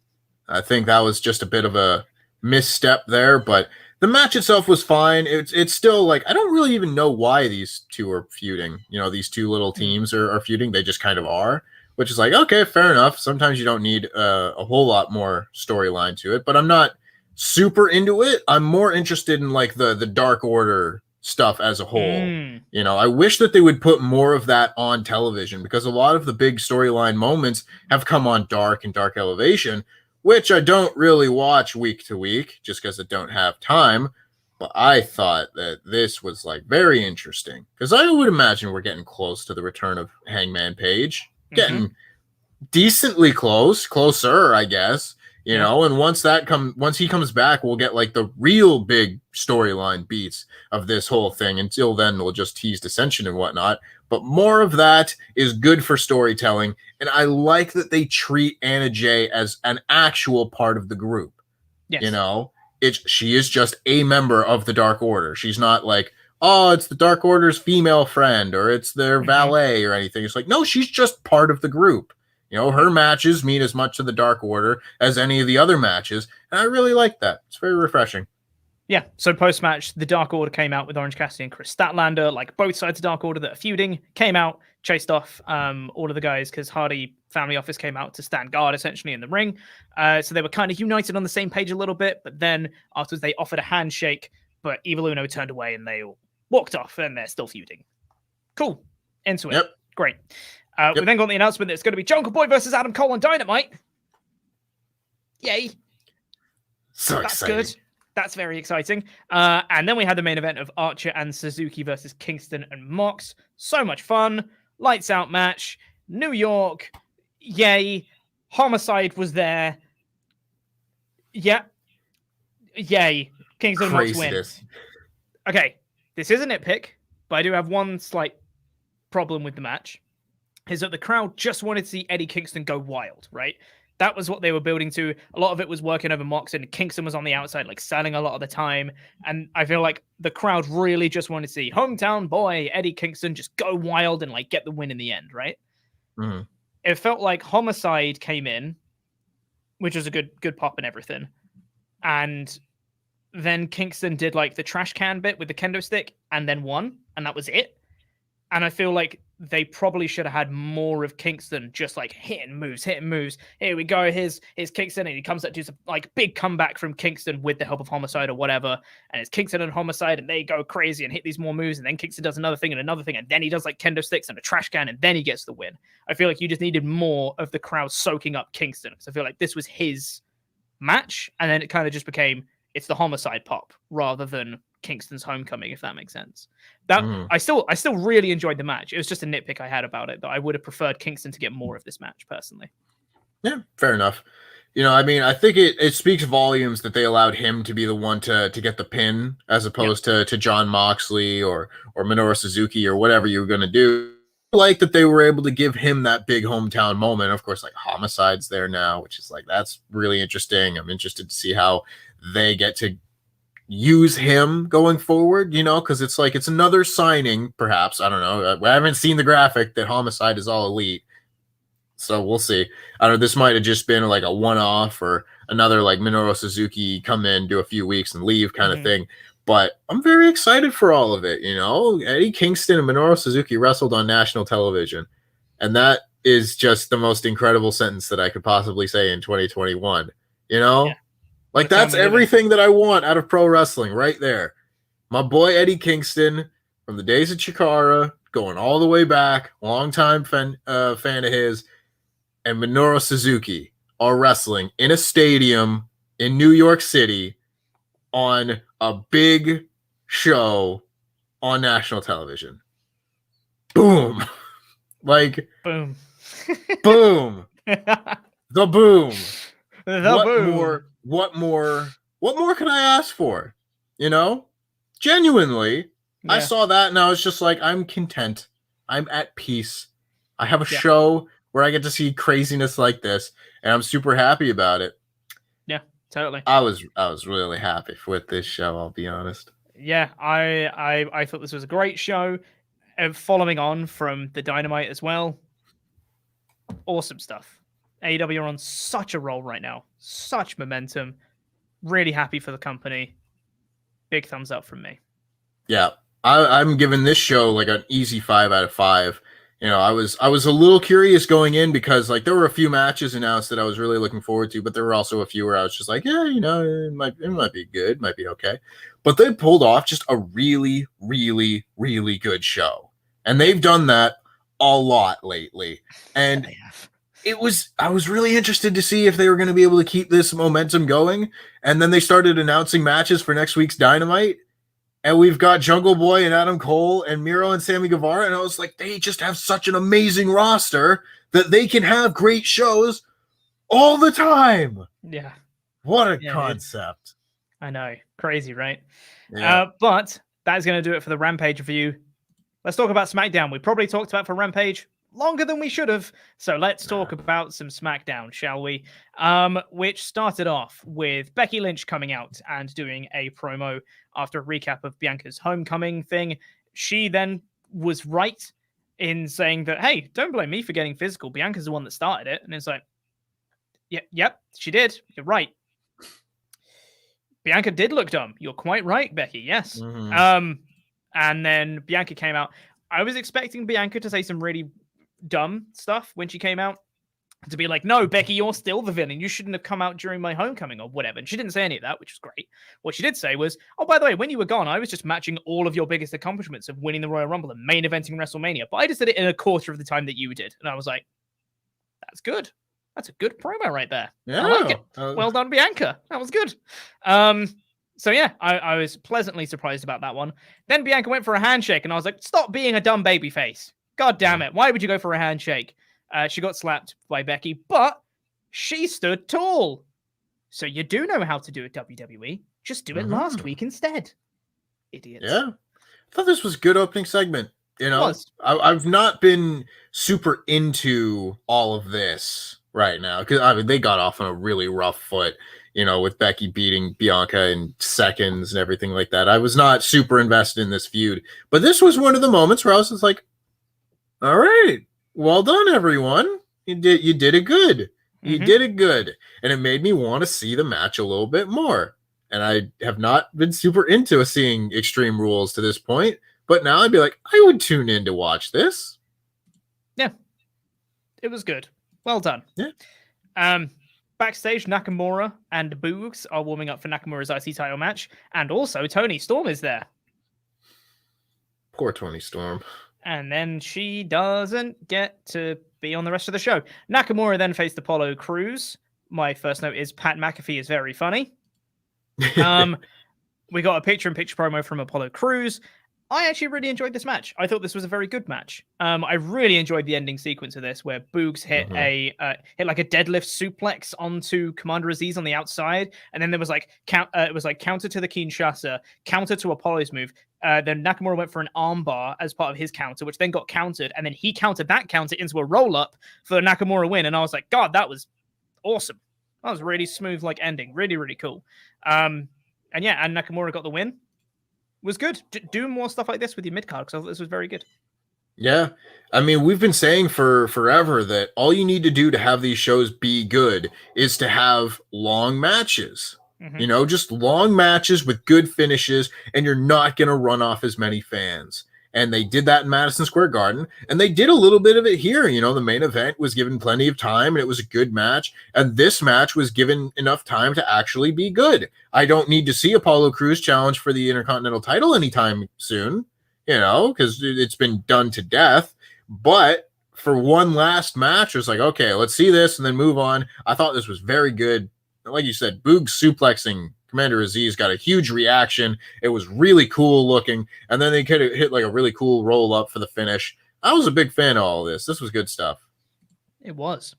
I think that was just a bit of a misstep there, but the match itself was fine. It's still like I don't really even know why these two are feuding. These two little teams are feuding. They just kind of are, which is like okay, fair enough. Sometimes you don't need a whole lot more storyline to it, but I'm not super into it. I'm more interested in like the Dark Order stuff as a whole. I wish that they would put more of that on television because a lot of the big storyline moments have come on Dark and Dark Elevation, which I don't really watch week to week just because I don't have time. But I thought that this was like very interesting because I would imagine we're getting close to the return of Hangman Page, getting decently closer, I guess. And once he comes back, we'll get like the real big storyline beats of this whole thing. Until then, we'll just tease dissension and whatnot. But more of that is good for storytelling, and I like that they treat Anna Jay as an actual part of the group. Yes. She is just a member of the Dark Order. She's not like, oh, it's the Dark Order's female friend or it's their valet or anything. It's like, no, she's just part of the group. Her matches mean as much to the Dark Order as any of the other matches, and I really like that. It's very refreshing. Yeah, so post-match, the Dark Order came out with Orange Cassidy and Chris Statlander, like both sides of Dark Order that are feuding, came out, chased off all of the guys because Hardy Family Office came out to stand guard essentially in the ring. So they were kind of united on the same page a little bit, but then afterwards they offered a handshake, but Evil Uno turned away and they all walked off and they're still feuding. Cool. Into it. Yep. Great. We then got the announcement that it's going to be Jungle Boy versus Adam Cole on Dynamite. Yay. So exciting. That's good. That's very exciting. And then we had the main event of Archer and Suzuki versus Kingston and Mox. So much fun. Lights out match. New York. Yay. Homicide was there. Yeah. Yay. Kingston and Mox win. Okay. This is a nitpick, but I do have one slight problem with the match. Is that the crowd just wanted to see Eddie Kingston go wild, right? That was what they were building to. A lot of it was working over Mox, and Kingston was on the outside, like selling a lot of the time. And I feel like the crowd really just wanted to see hometown boy Eddie Kingston just go wild and like get the win in the end, right? Mm-hmm. It felt like Homicide came in, which was a good pop and everything. And then Kingston did like the trash can bit with the kendo stick and then won, and that was it. And I feel like they probably should have had more of Kingston just like hitting moves. Here we go. Here's Kingston, and he comes up to some like big comeback from Kingston with the help of Homicide or whatever. And it's Kingston and Homicide, and they go crazy and hit these more moves. And then Kingston does another thing, and then he does like kendo sticks and a trash can, and then he gets the win. I feel like you just needed more of the crowd soaking up Kingston, because I feel like this was his match, and then it kind of just became it's the Homicide pop rather than Kingston's homecoming, if that makes sense. That I still really enjoyed the match. It was just a nitpick I had about it that I would have preferred Kingston to get more of this match personally. Yeah, fair enough. I mean, I think it speaks volumes that they allowed him to be the one to get the pin as opposed to Jon Moxley or Minoru Suzuki or whatever you were going to do. I like that they were able to give him that big hometown moment. Of course, like Homicide's there now, which is like, that's really interesting. I'm interested to see how they get to use him going forward, because it's like it's another signing, perhaps. I don't know. I haven't seen the graphic that Homicide is all elite, so we'll see. I don't know. This might have just been like a one-off or another like Minoru Suzuki come in, do a few weeks and leave kind of thing. But I'm very excited for all of it. Eddie Kingston and Minoru Suzuki wrestled on national television, and that is just the most incredible sentence that I could possibly say in 2021. Yeah. Like, that's everything that I want out of pro wrestling right there. My boy Eddie Kingston from the days of Chikara, going all the way back, longtime fan of his, and Minoru Suzuki are wrestling in a stadium in New York City on a big show on national television. Boom. Like, boom. Boom. The boom. The What more can I ask for? Genuinely, I saw that and I was just like, I'm content. I'm at peace. I have a show where I get to see craziness like this, and I'm super happy about it. Yeah, totally. I was really happy with this show, I'll be honest. Yeah, I thought this was a great show. following on from the Dynamite as well. Awesome stuff. AEW are on such a roll right now. Such momentum. Really happy for the company. Big thumbs up from me. Yeah, I'm giving this show like an easy 5 out of 5. You know, I was a little curious going in because like there were a few matches announced that I was really looking forward to, but there were also a few where I was just like, yeah, you know, it might be good, might be okay. But they pulled off just a really, really, really good show. And they've done that a lot lately. And I was really interested to see if they were going to be able to keep this momentum going. And then they started announcing matches for next week's Dynamite. And we've got Jungle Boy and Adam Cole and Miro and Sammy Guevara. And I was like, they just have such an amazing roster that they can have great shows all the time. Yeah. What a concept. I know. Crazy, right? Yeah. But that is going to do it for the Rampage review. Let's talk about SmackDown. We probably talked about for Rampage longer than we should have. So let's talk about some SmackDown, shall we? Which started off with Becky Lynch coming out and doing a promo after a recap of Bianca's homecoming thing. She then was right in saying that, hey, don't blame me for getting physical. Bianca's the one that started it. And it's like, yep, she did. You're right. Bianca did look dumb. You're quite right, Becky. Yes. Mm-hmm. And then Bianca came out. I was expecting Bianca to say some really dumb stuff when she came out, to be like, no, Becky, you're still the villain. You shouldn't have come out during my homecoming or whatever. And she didn't say any of that, which was great. What she did say was, oh, by the way, when you were gone, I was just matching all of your biggest accomplishments of winning the Royal Rumble and main eventing WrestleMania. But I just did it in a quarter of the time that you did. And I was like, that's good. That's a good promo right there. Yeah. I like it. Well done, Bianca. That was good. So yeah, I was pleasantly surprised about that one. Then Bianca went for a handshake, and I was like, stop being a dumb baby face. God damn it. Why would you go for a handshake? She got slapped by Becky, but she stood tall. So you do know how to do it, WWE. Just do it last week instead. Idiots. Yeah. I thought this was a good opening segment. You know, I've not been super into all of this right now because I mean they got off on a really rough foot, you know, with Becky beating Bianca in seconds and everything like that. I was not super invested in this feud, but this was one of the moments where I was just like, all right, well done, everyone. You did it good. You did it good. And it made me want to see the match a little bit more. And I have not been super into seeing Extreme Rules to this point, but now I'd be like, I would tune in to watch this. Yeah. It was good. Well done. Yeah. Backstage, Nakamura and Boogs are warming up for Nakamura's IC title match. And also Toni Storm is there. Poor Toni Storm. And then she doesn't get to be on the rest of the show. Nakamura then faced Apollo Crews. My first note is Pat McAfee is very funny. We got a picture-in-picture promo from Apollo Crews. I actually really enjoyed this match. I thought this was a very good match. I really enjoyed the ending sequence of this, where Boogs hit hit like a deadlift suplex onto Commander Aziz on the outside, and then there was like it was like counter to the Kinshasa, counter to Apollo's move. Then Nakamura went for an armbar as part of his counter, which then got countered, and then he countered that counter into a roll-up for the Nakamura win. And I was like, God, that was awesome. That was really smooth, like ending, really, really cool. And Nakamura got the win. Was good. Do more stuff like this with your mid-card, because I thought this was very good. Yeah. I mean, we've been saying for forever that all you need to do to have these shows be good is to have long matches. You know, just long matches with good finishes, and you're not going to run off as many fans. And they did that in Madison Square Garden, and they did a little bit of it here. You know, the main event was given plenty of time, and it was a good match. And this match was given enough time to actually be good. I don't need to see Apollo Crews challenge for the Intercontinental title anytime soon, you know, because it's been done to death. But for one last match, it was like, okay, let's see this and then move on. I thought this was very good. Like you said, Boog suplexing Commander Aziz got a huge reaction. It was really cool looking. And then they could have hit like a really cool roll up for the finish. I was a big fan of all of this. This was good stuff. It was.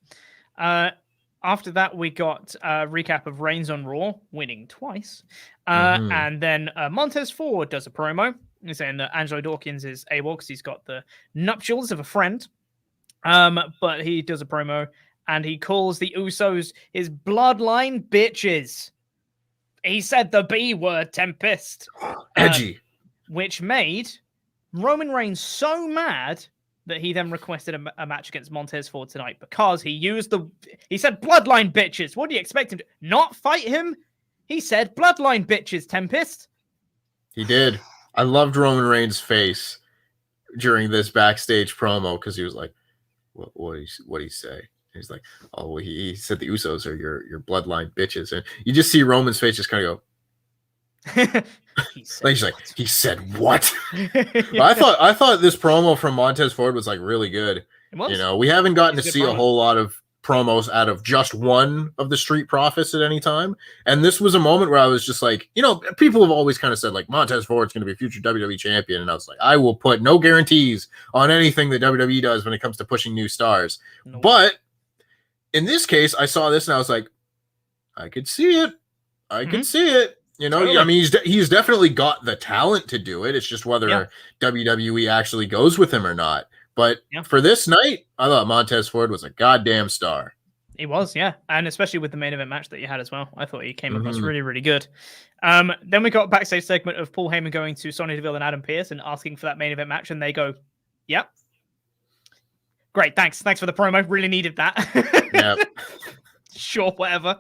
After that, we got a recap of Reigns on Raw, winning twice. And then Montez Ford does a promo. He's saying that Angelo Dawkins is AWOL because he's got the nuptials of a friend. But he does a promo. And he calls the Usos his bloodline bitches. He said the B word, Tempest. Edgy. Which made Roman Reigns so mad that he then requested a match against Montez Ford tonight because he said bloodline bitches. What do you expect him to not fight him? He said bloodline bitches, Tempest. He did. I loved Roman Reigns' face during this backstage promo because he was like, what did he say? He's like, oh, well, he said the Usos are your bloodline bitches. And you just see Roman's face just kind of go, he said what? Yeah. I thought this promo from Montez Ford was like really good. It was. You know, we haven't gotten to see a whole lot of promos out of just one of the Street Profits at any time, and this was a moment where I was just like, you know, people have always kind of said like Montez Ford's going to be a future WWE champion, and I was like, I will put no guarantees on anything that WWE does when it comes to pushing new stars. Nope. But in this case, I saw this and I was like, I could see it. I could see it. You know, totally. I mean, he's definitely got the talent to do it. It's just whether WWE actually goes with him or not. But for this night, I thought Montez Ford was a goddamn star. He was, yeah. And especially with the main event match that you had as well. I thought he came across really, really good. Then we got a backstage segment of Paul Heyman going to Sonya Deville and Adam Pearce and asking for that main event match. And they go, yep. Great, thanks. Thanks for the promo. Really needed that. Yep. Sure, whatever.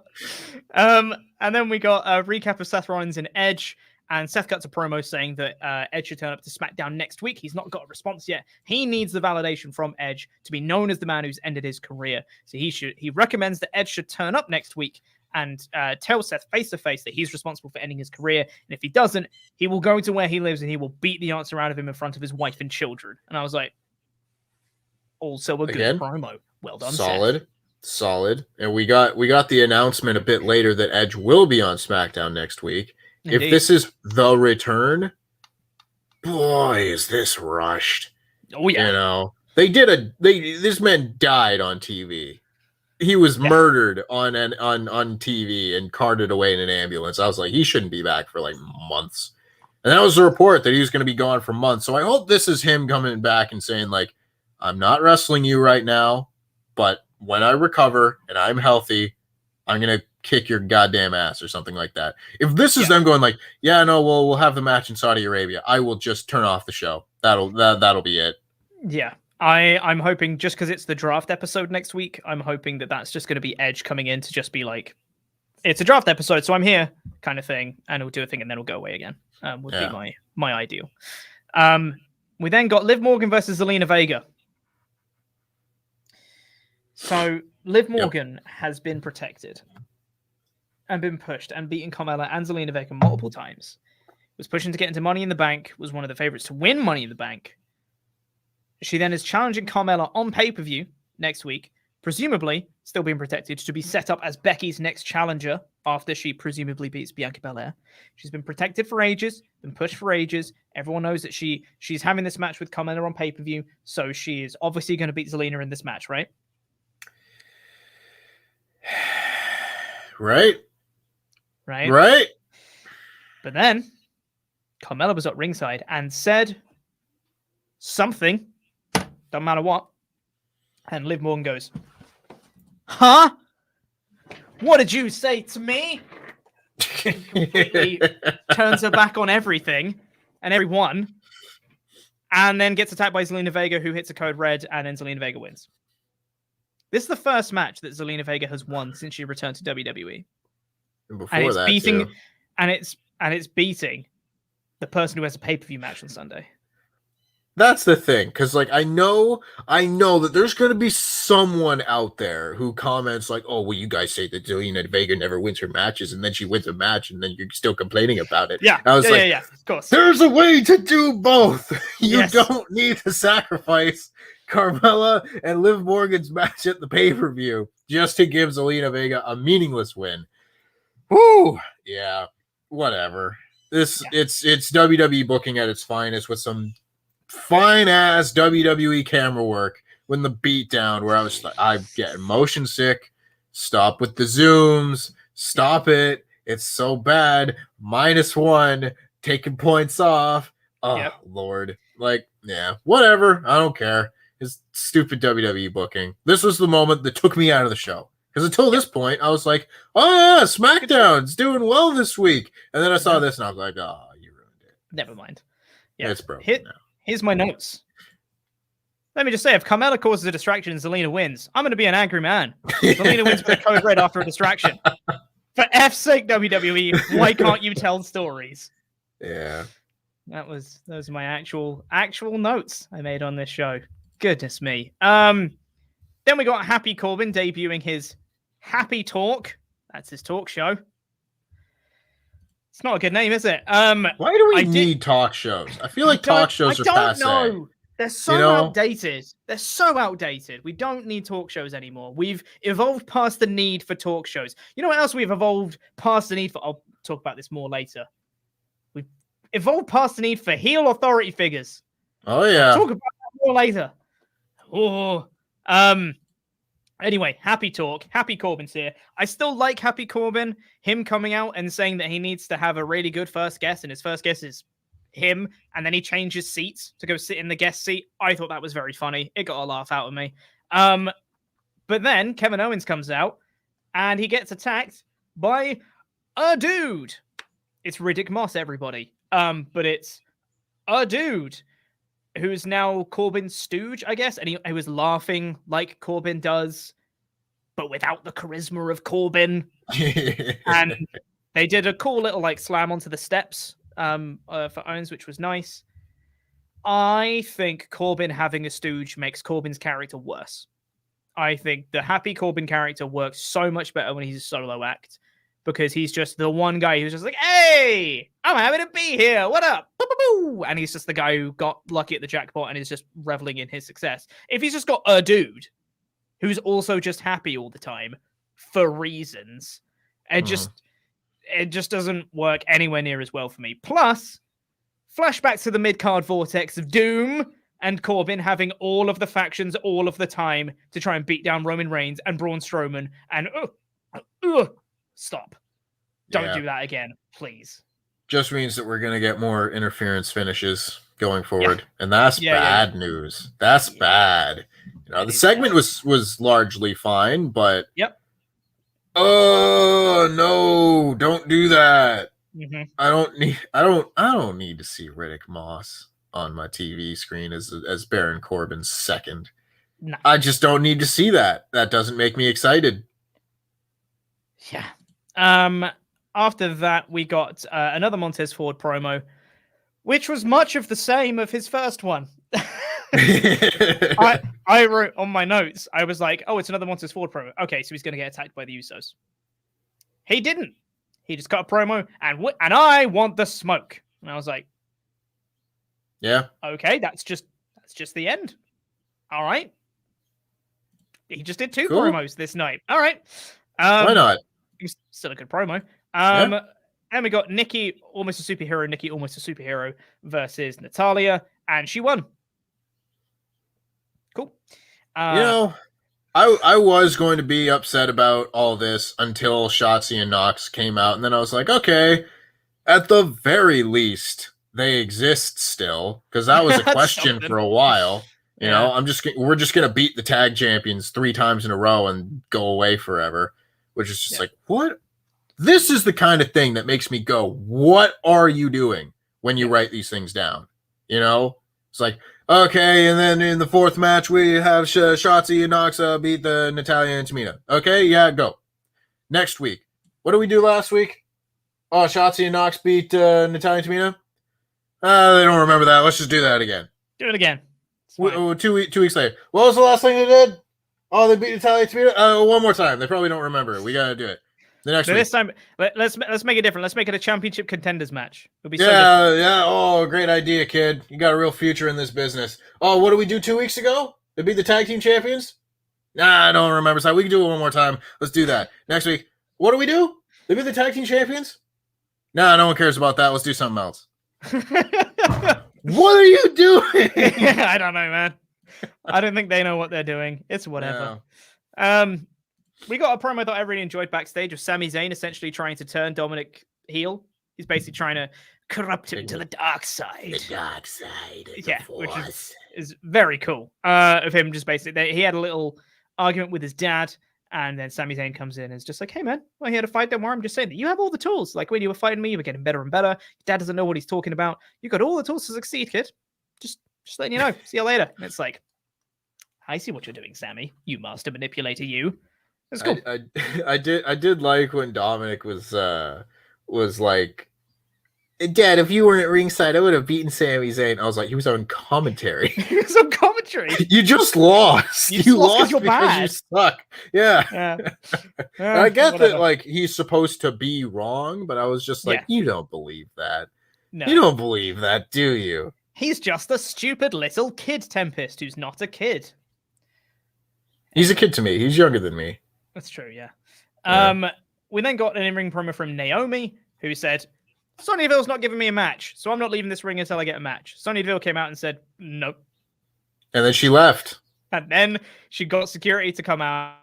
And then we got a recap of Seth Rollins and Edge. And Seth cuts a promo saying that Edge should turn up to SmackDown next week. He's not got a response yet. He needs the validation from Edge to be known as the man who's ended his career. So he recommends that Edge should turn up next week and tell Seth face to face that he's responsible for ending his career. And if he doesn't, he will go to where he lives and he will beat the answer out of him in front of his wife and children. And I was like, also a good promo. Well done, Seth. Solid. And we got the announcement a bit later that Edge will be on SmackDown next week. Indeed. If this is the return, boy, is this rushed. Oh yeah. You know, this man died on TV. He was murdered on TV and carted away in an ambulance. I was like, he shouldn't be back for like months. And that was the report that he was going to be gone for months. So I hope this is him coming back and saying like, I'm not wrestling you right now, but when I recover and I'm healthy, I'm going to kick your goddamn ass or something like that. If this is them going like, we'll have the match in Saudi Arabia, I will just turn off the show. That'll be it. Yeah. I'm hoping just because it's the draft episode next week, I'm hoping that that's just going to be Edge coming in to just be like, it's a draft episode, so I'm here kind of thing. And it'll do a thing and then it'll go away again. Would be my ideal. We then got Liv Morgan versus Zelina Vega. So Liv Morgan has been protected and been pushed and beaten Carmella and Zelina Vega multiple times. Was pushing to get into Money in the Bank, was one of the favorites to win Money in the Bank. She then is challenging Carmella on pay-per-view next week, presumably still being protected to be set up as Becky's next challenger after she presumably beats Bianca Belair. She's been protected for ages, been pushed for ages. Everyone knows that she's having this match with Carmella on pay-per-view, so she is obviously going to beat Zelina in this match, right? Right. But then Carmella was at ringside and said something, don't matter what, and Liv Morgan goes, huh? What did you say to me? Completely turns her back on everything and everyone, and then gets attacked by Zelina Vega, who hits a code red, and then Zelina Vega wins. This is the first match that Zelina Vega has won since she returned to WWE. And it's beating, and it's beating the person who has a pay-per-view match on Sunday. That's the thing, because like I know that there's going to be someone out there who comments like, "Oh, well, you guys say that Zelina Vega never wins her matches, and then she wins a match, and then you're still complaining about it." Yeah, I was of course. There's a way to do both. You don't need to sacrifice Carmella and Liv Morgan's match at the pay-per-view just to give Zelina Vega a meaningless win. Woo! Yeah, whatever. It's WWE booking at its finest with some fine ass WWE camera work when the beatdown where I was like, I'm getting motion sick. Stop with the zooms. Stop it. It's so bad. -1, taking points off. Oh, Lord. Like, yeah, whatever. I don't care. It's stupid WWE booking. This was the moment that took me out of the show. Because until this point, I was like, oh, yeah, SmackDown's doing well this week. And then I saw this and I was like, oh, you ruined it. Never mind. Yeah, it's broken now. Here's my notes. Let me just say, if Carmella causes a distraction and Zelina wins, I'm going to be an angry man. Zelina wins with a code red after a distraction. For F's sake, WWE, why can't you tell stories? Yeah. Those are my actual notes I made on this show. Goodness me. Then we got Happy Corbin debuting his Happy Talk. That's his talk show. It's not a good name, is it? Why do we need talk shows? I feel like talk shows are passe. I don't know. They're so outdated. They're so outdated. We don't need talk shows anymore. We've evolved past the need for talk shows. You know what else we've evolved past the need for? I'll talk about this more later. We've evolved past the need for heel authority figures. Oh, yeah. I'll talk about that more later. Oh, anyway, Happy Talk. Happy Corbin's here. I still like Happy Corbin. Him coming out and saying that he needs to have a really good first guest, and his first guest is him, and then he changes seats to go sit in the guest seat. I thought that was very funny. It got a laugh out of me. But then Kevin Owens comes out, and he gets attacked by a dude. It's Riddick Moss, everybody. But it's a dude who's now Corbin's stooge, I guess, and he was laughing like Corbin does, but without the charisma of Corbin. And they did a cool little like slam onto the steps for Owens, which was nice. I think Corbin having a stooge makes Corbin's character worse. I think the Happy Corbin character works so much better when he's a solo act, because he's just the one guy who's just like, hey, I'm happy to be here. What up? Boo-boo-boo. And he's just the guy who got lucky at the jackpot and is just reveling in his success. If he's just got a dude who's also just happy all the time for reasons, it just doesn't work anywhere near as well for me. Plus, flashbacks to the mid-card vortex of Doom and Corbin having all of the factions all of the time to try and beat down Roman Reigns and Braun Strowman. And stop. Don't do that again, please. Just means that we're going to get more interference finishes going forward. Yeah. And that's bad news. That's bad. You know, the segment was largely fine, but oh no, don't do that. Mm-hmm. I don't need to see Riddick Moss on my TV screen as Baron Corbin's second. No. I just don't need to see that. That doesn't make me excited. Yeah. After that, we got another Montez Ford promo, which was much of the same of his first one. I wrote on my notes, I was like, oh, it's another Montez Ford promo. Okay, so he's going to get attacked by the Usos. He didn't. He just cut a promo, and I want the smoke. And I was like, yeah. Okay, that's just the end. All right. He just did two promos this night. All right. Why not? It's still a good promo. And we got Nikki, almost a superhero, versus Natalya, and she won. Cool. I was going to be upset about all this until Shotzi and Nox came out, and then I was like, okay, at the very least, they exist still, because that was a question for a while. You know, we're just gonna beat the tag champions 3 times in a row and go away forever, which is just like, what? This is the kind of thing that makes me go, what are you doing when you write these things down? You know, it's like, okay, and then in the 4th match, we have Shotzi and Nox beat the Natalya and Tamina. Okay, yeah, go. Next week. What did we do last week? Oh, Shotzi and Nox beat Natalya and Tamina? They don't remember that. Let's just do that again. Do it again. 2 weeks later. What was the last thing they did? Oh, they beat Natalya and Tamina? One more time. They probably don't remember it. We got to do it. The next week. This time, let's make it different. Let's make it a championship contenders match. It'll be yeah. Oh, great idea, kid. You got a real future in this business. Oh, what did we do 2 weeks ago? They beat the tag team champions? Nah, I don't remember. So we can do it one more time. Let's do that. Next week. What do we do? They beat the tag team champions? Nah, no one cares about that. Let's do something else. What are you doing? I don't know, man. I don't think they know what they're doing. It's whatever. No. We got a promo that I really enjoyed backstage of Sami Zayn essentially trying to turn Dominic heel. He's basically trying to corrupt him to the dark side. The dark side. Which is very cool. Of him just basically, he had a little argument with his dad, and then Sami Zayn comes in and is just like, hey man, we're here to fight. Don't worry, I'm just saying that you have all the tools. Like when you were fighting me, you were getting better and better. Your dad doesn't know what he's talking about. You got all the tools to succeed, kid. Just Just letting you know. See you later. And it's like, I see what you're doing, Sammy. You master manipulator, you. That's cool. I did like when Dominic was like, Dad, if you weren't at ringside, I would have beaten Sami Zayn. I was like, he was on commentary. He was on commentary. You just lost. You lost because bad. You suck. Yeah. I get that, like, he's supposed to be wrong, but I was just like, you don't believe that. No. You don't believe that, do you? He's just a stupid little kid Tempest who's not a kid. He's a kid to me. He's younger than me. That's true, yeah. We then got an in-ring promo from Naomi, who said, Sonya Deville's not giving me a match, so I'm not leaving this ring until I get a match. Sonya Deville came out and said, nope. And then she left. And then she got security to come out.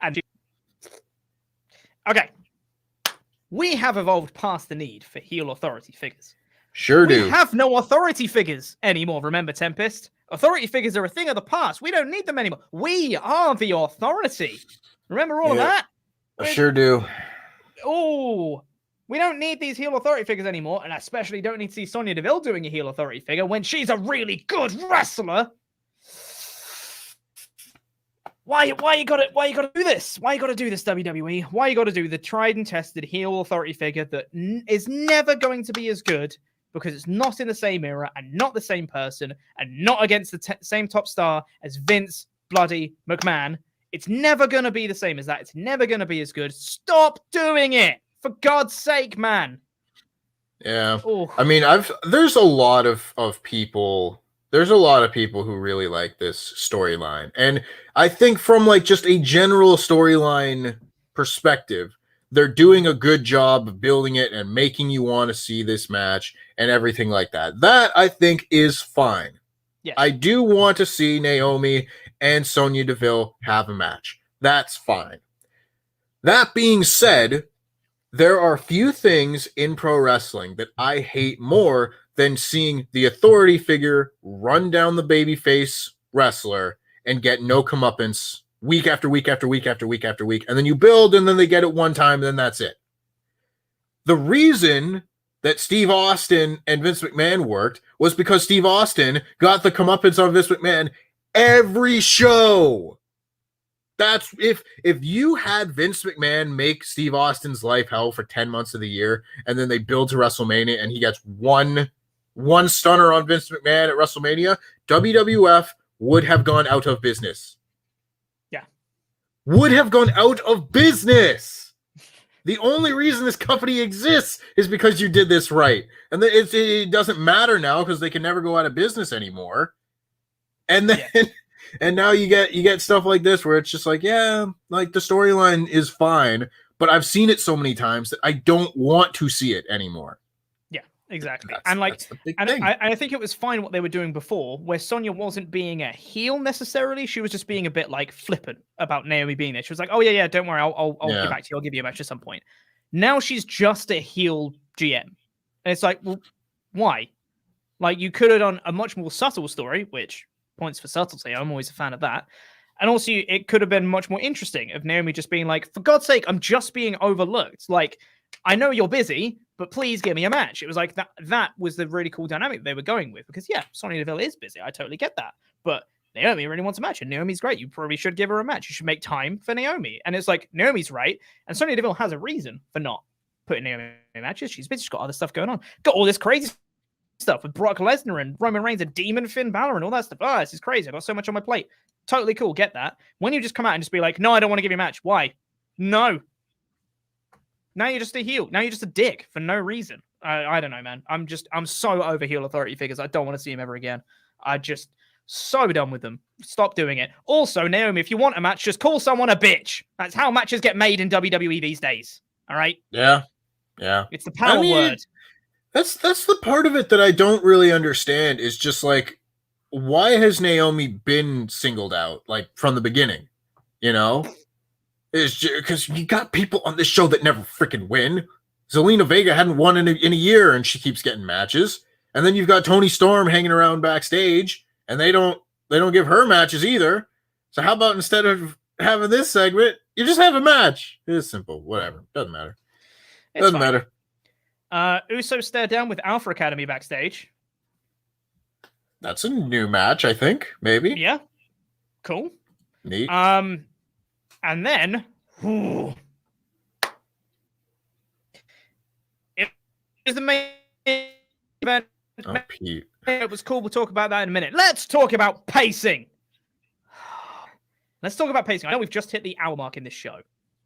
And okay. We have evolved past the need for heel authority figures. Sure do. We have no authority figures anymore, remember, Tempest? Authority figures are a thing of the past. We don't need them anymore. We are the authority. Remember all of that? I sure do. Oh, we don't need these heel authority figures anymore, and I especially don't need to see Sonya Deville doing a heel authority figure when she's a really good wrestler. Why you gotta do this? Why you gotta do this, WWE? Why you gotta do the tried and tested heel authority figure that is never going to be as good because it's not in the same era and not the same person and not against the same top star as Vince bloody McMahon. It's never going to be the same as that. It's never going to be as good. Stop doing it. For God's sake, man. Yeah. Ooh. I mean, there's a lot of people who really like this storyline. And I think from like just a general storyline perspective, they're doing a good job of building it and making you want to see this match and everything like that. That I think is fine. Yes. I do want to see Naomi and Sonya Deville have a match. That's fine. That being said, there are few things in pro wrestling that I hate more than seeing the authority figure run down the babyface wrestler and get no comeuppance week after week after week after week after week. And then you build and then they get it one time and then that's it. The reason that Steve Austin and Vince McMahon worked was because Steve Austin got the comeuppance on Vince McMahon every show. That's if you had Vince McMahon make Steve Austin's life hell for 10 months of the year, and then they build to WrestleMania and he gets one stunner on Vince McMahon at WrestleMania, WWF would have gone out of business. Yeah. Would have gone out of business. The only reason this company exists is because you did this right. And it doesn't matter now because they can never go out of business anymore. And then and now you get stuff like this where it's just like, yeah, like the storyline is fine, but I've seen it so many times that I don't want to see it anymore. Yeah, exactly. I think it was fine what they were doing before, where Sonya wasn't being a heel necessarily. She was just being a bit like flippant about Naomi being there. She was like, oh yeah, don't worry, I'll get back to you. I'll give you a match at some point. Now she's just a heel GM. And it's like, well, why? Like, you could have done a much more subtle story, which points for subtlety. I'm always a fan of that. And also, it could have been much more interesting of Naomi just being like, for God's sake, I'm just being overlooked. Like, I know you're busy, but please give me a match. It was like that was the really cool dynamic they were going with. Because, yeah, Sonya Deville is busy. I totally get that. But Naomi really wants a match, and Naomi's great. You probably should give her a match. You should make time for Naomi. And it's like, Naomi's right, and Sonya Deville has a reason for not putting Naomi in matches. She's busy. She's got other stuff going on. Got all this crazy stuff with Brock Lesnar and Roman Reigns and Demon Finn Balor and all that stuff. Oh, this is crazy. I've got so much on my plate. Totally cool. Get that. When you just come out and just be like, no, I don't want to give you a match. Why? No. Now you're just a heel. Now you're just a dick for no reason. I don't know, man. I'm so over heel authority figures. I don't want to see him ever again. I just so done with them. Stop doing it. Also, Naomi, if you want a match, just call someone a bitch. That's how matches get made in WWE these days. All right? Yeah. Yeah. It's the power word. That's the part of it that I don't really understand is just like, why has Naomi been singled out like from the beginning? You know, it's because you got people on this show that never freaking win. Zelina Vega hadn't won in a year, and she keeps getting matches. And then you've got Toni Storm hanging around backstage, and they don't give her matches either. So how about instead of having this segment, you just have a match? It's simple, whatever, doesn't matter. Doesn't matter. Uso stare down with Alpha Academy backstage. That's a new match, I think. Maybe. Yeah. Cool. Neat. And then it was the main event. Oh, Pete. It was cool. We'll talk about that in a minute. Let's talk about pacing. Let's talk about pacing. I know we've just hit the hour mark in this show,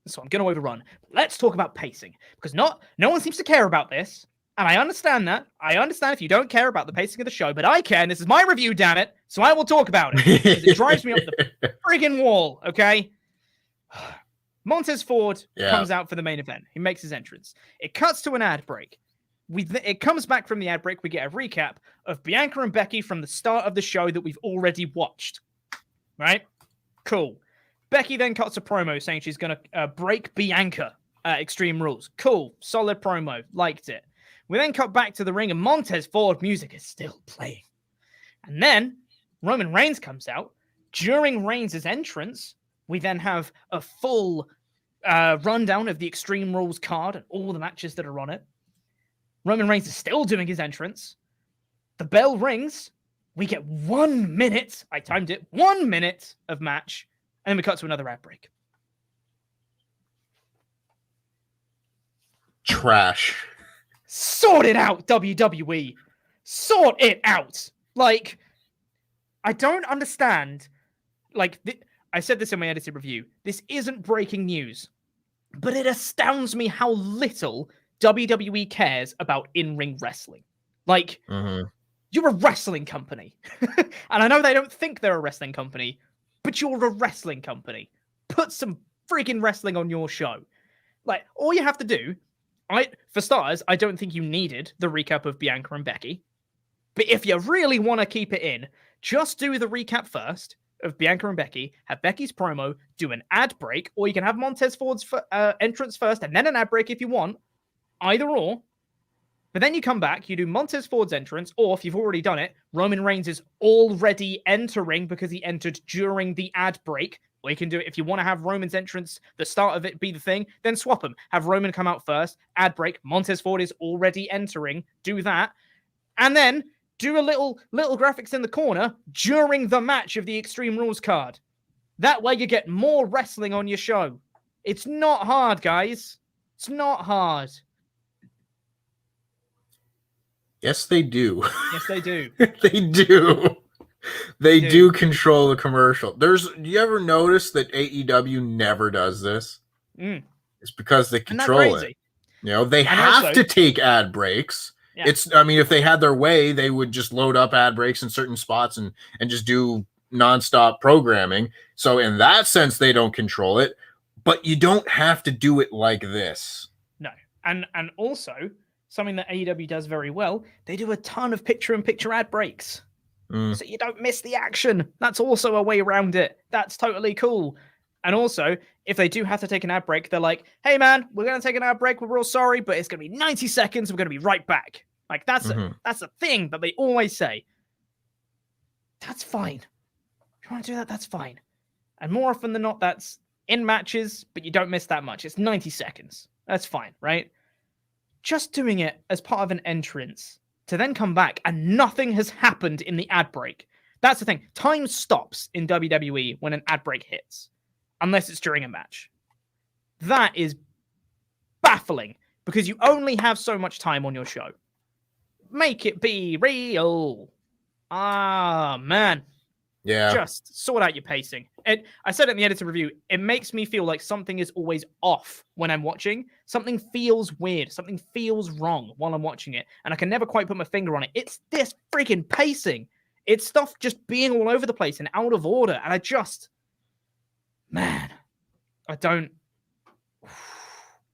so I'm going to overrun. Let's talk about pacing, because no one seems to care about this, and I understand that. I understand if you don't care about the pacing of the show, but I care, and this is my review, damn it, so I will talk about it, because it drives me up the friggin' wall, okay? Montez Ford comes out for the main event. He makes his entrance. It cuts to an ad break. It comes back from the ad break. We get a recap of Bianca and Becky from the start of the show that we've already watched. Right? Cool. Becky then cuts a promo saying she's going to break Bianca at Extreme Rules. Cool. Solid promo. Liked it. We then cut back to the ring and Montez Ford music is still playing. And then Roman Reigns comes out. During Reigns' entrance, we then have a full rundown of the Extreme Rules card and all the matches that are on it. Roman Reigns is still doing his entrance. The bell rings. We get 1 minute. I timed it. 1 minute of match. And then we cut to another ad break. Trash. Sort it out, WWE. Sort it out. Like, I don't understand. Like, I said this in my edited review. This isn't breaking news. But it astounds me how little WWE cares about in-ring wrestling. Like, you're a wrestling company. And I know they don't think they're a wrestling company, but you're a wrestling company. Put some freaking wrestling on your show. Like, all you have to do, for starters, I don't think you needed the recap of Bianca and Becky. But if you really want to keep it in, just do the recap first of Bianca and Becky, have Becky's promo, do an ad break, or you can have Montez Ford's entrance first and then an ad break if you want. Either or. But then you come back, you do Montez Ford's entrance, or if you've already done it, Roman Reigns is already entering because he entered during the ad break. Or you can do it if you want to have Roman's entrance, the start of it be the thing, then swap them. Have Roman come out first, ad break, Montez Ford is already entering, do that. And then do a little graphics in the corner during the match of the Extreme Rules card. That way you get more wrestling on your show. It's not hard, guys. It's not hard. Yes, they do. Yes, they do. They do. They do control the commercial. Do you ever notice that AEW never does this? It's because they control it. You know, they have to take ad breaks. Yeah. If they had their way, they would just load up ad breaks in certain spots and just do nonstop programming. So in that sense, they don't control it. But you don't have to do it like this. No. And also, something that AEW does very well, they do a ton of picture-in-picture ad breaks. So you don't miss the action. That's also a way around it. That's totally cool. And also, if they do have to take an ad break, they're like, hey man, we're going to take an ad break. We're real sorry, but it's going to be 90 seconds. We're going to be right back. Like, that's a thing that they always say. That's fine. If you want to do that, that's fine. And more often than not, that's in matches, but you don't miss that much. It's 90 seconds. That's fine, right? Just doing it as part of an entrance to then come back and nothing has happened in the ad break. That's the thing. Time stops in WWE when an ad break hits, unless it's during a match. That is baffling because you only have so much time on your show. Make it be real. Ah, man. Yeah. Just sort out your pacing. I said it in the editor review, it makes me feel like something is always off when I'm watching. Something feels weird. Something feels wrong while I'm watching it. And I can never quite put my finger on it. It's this freaking pacing. It's stuff just being all over the place and out of order. And I just... Man. I don't...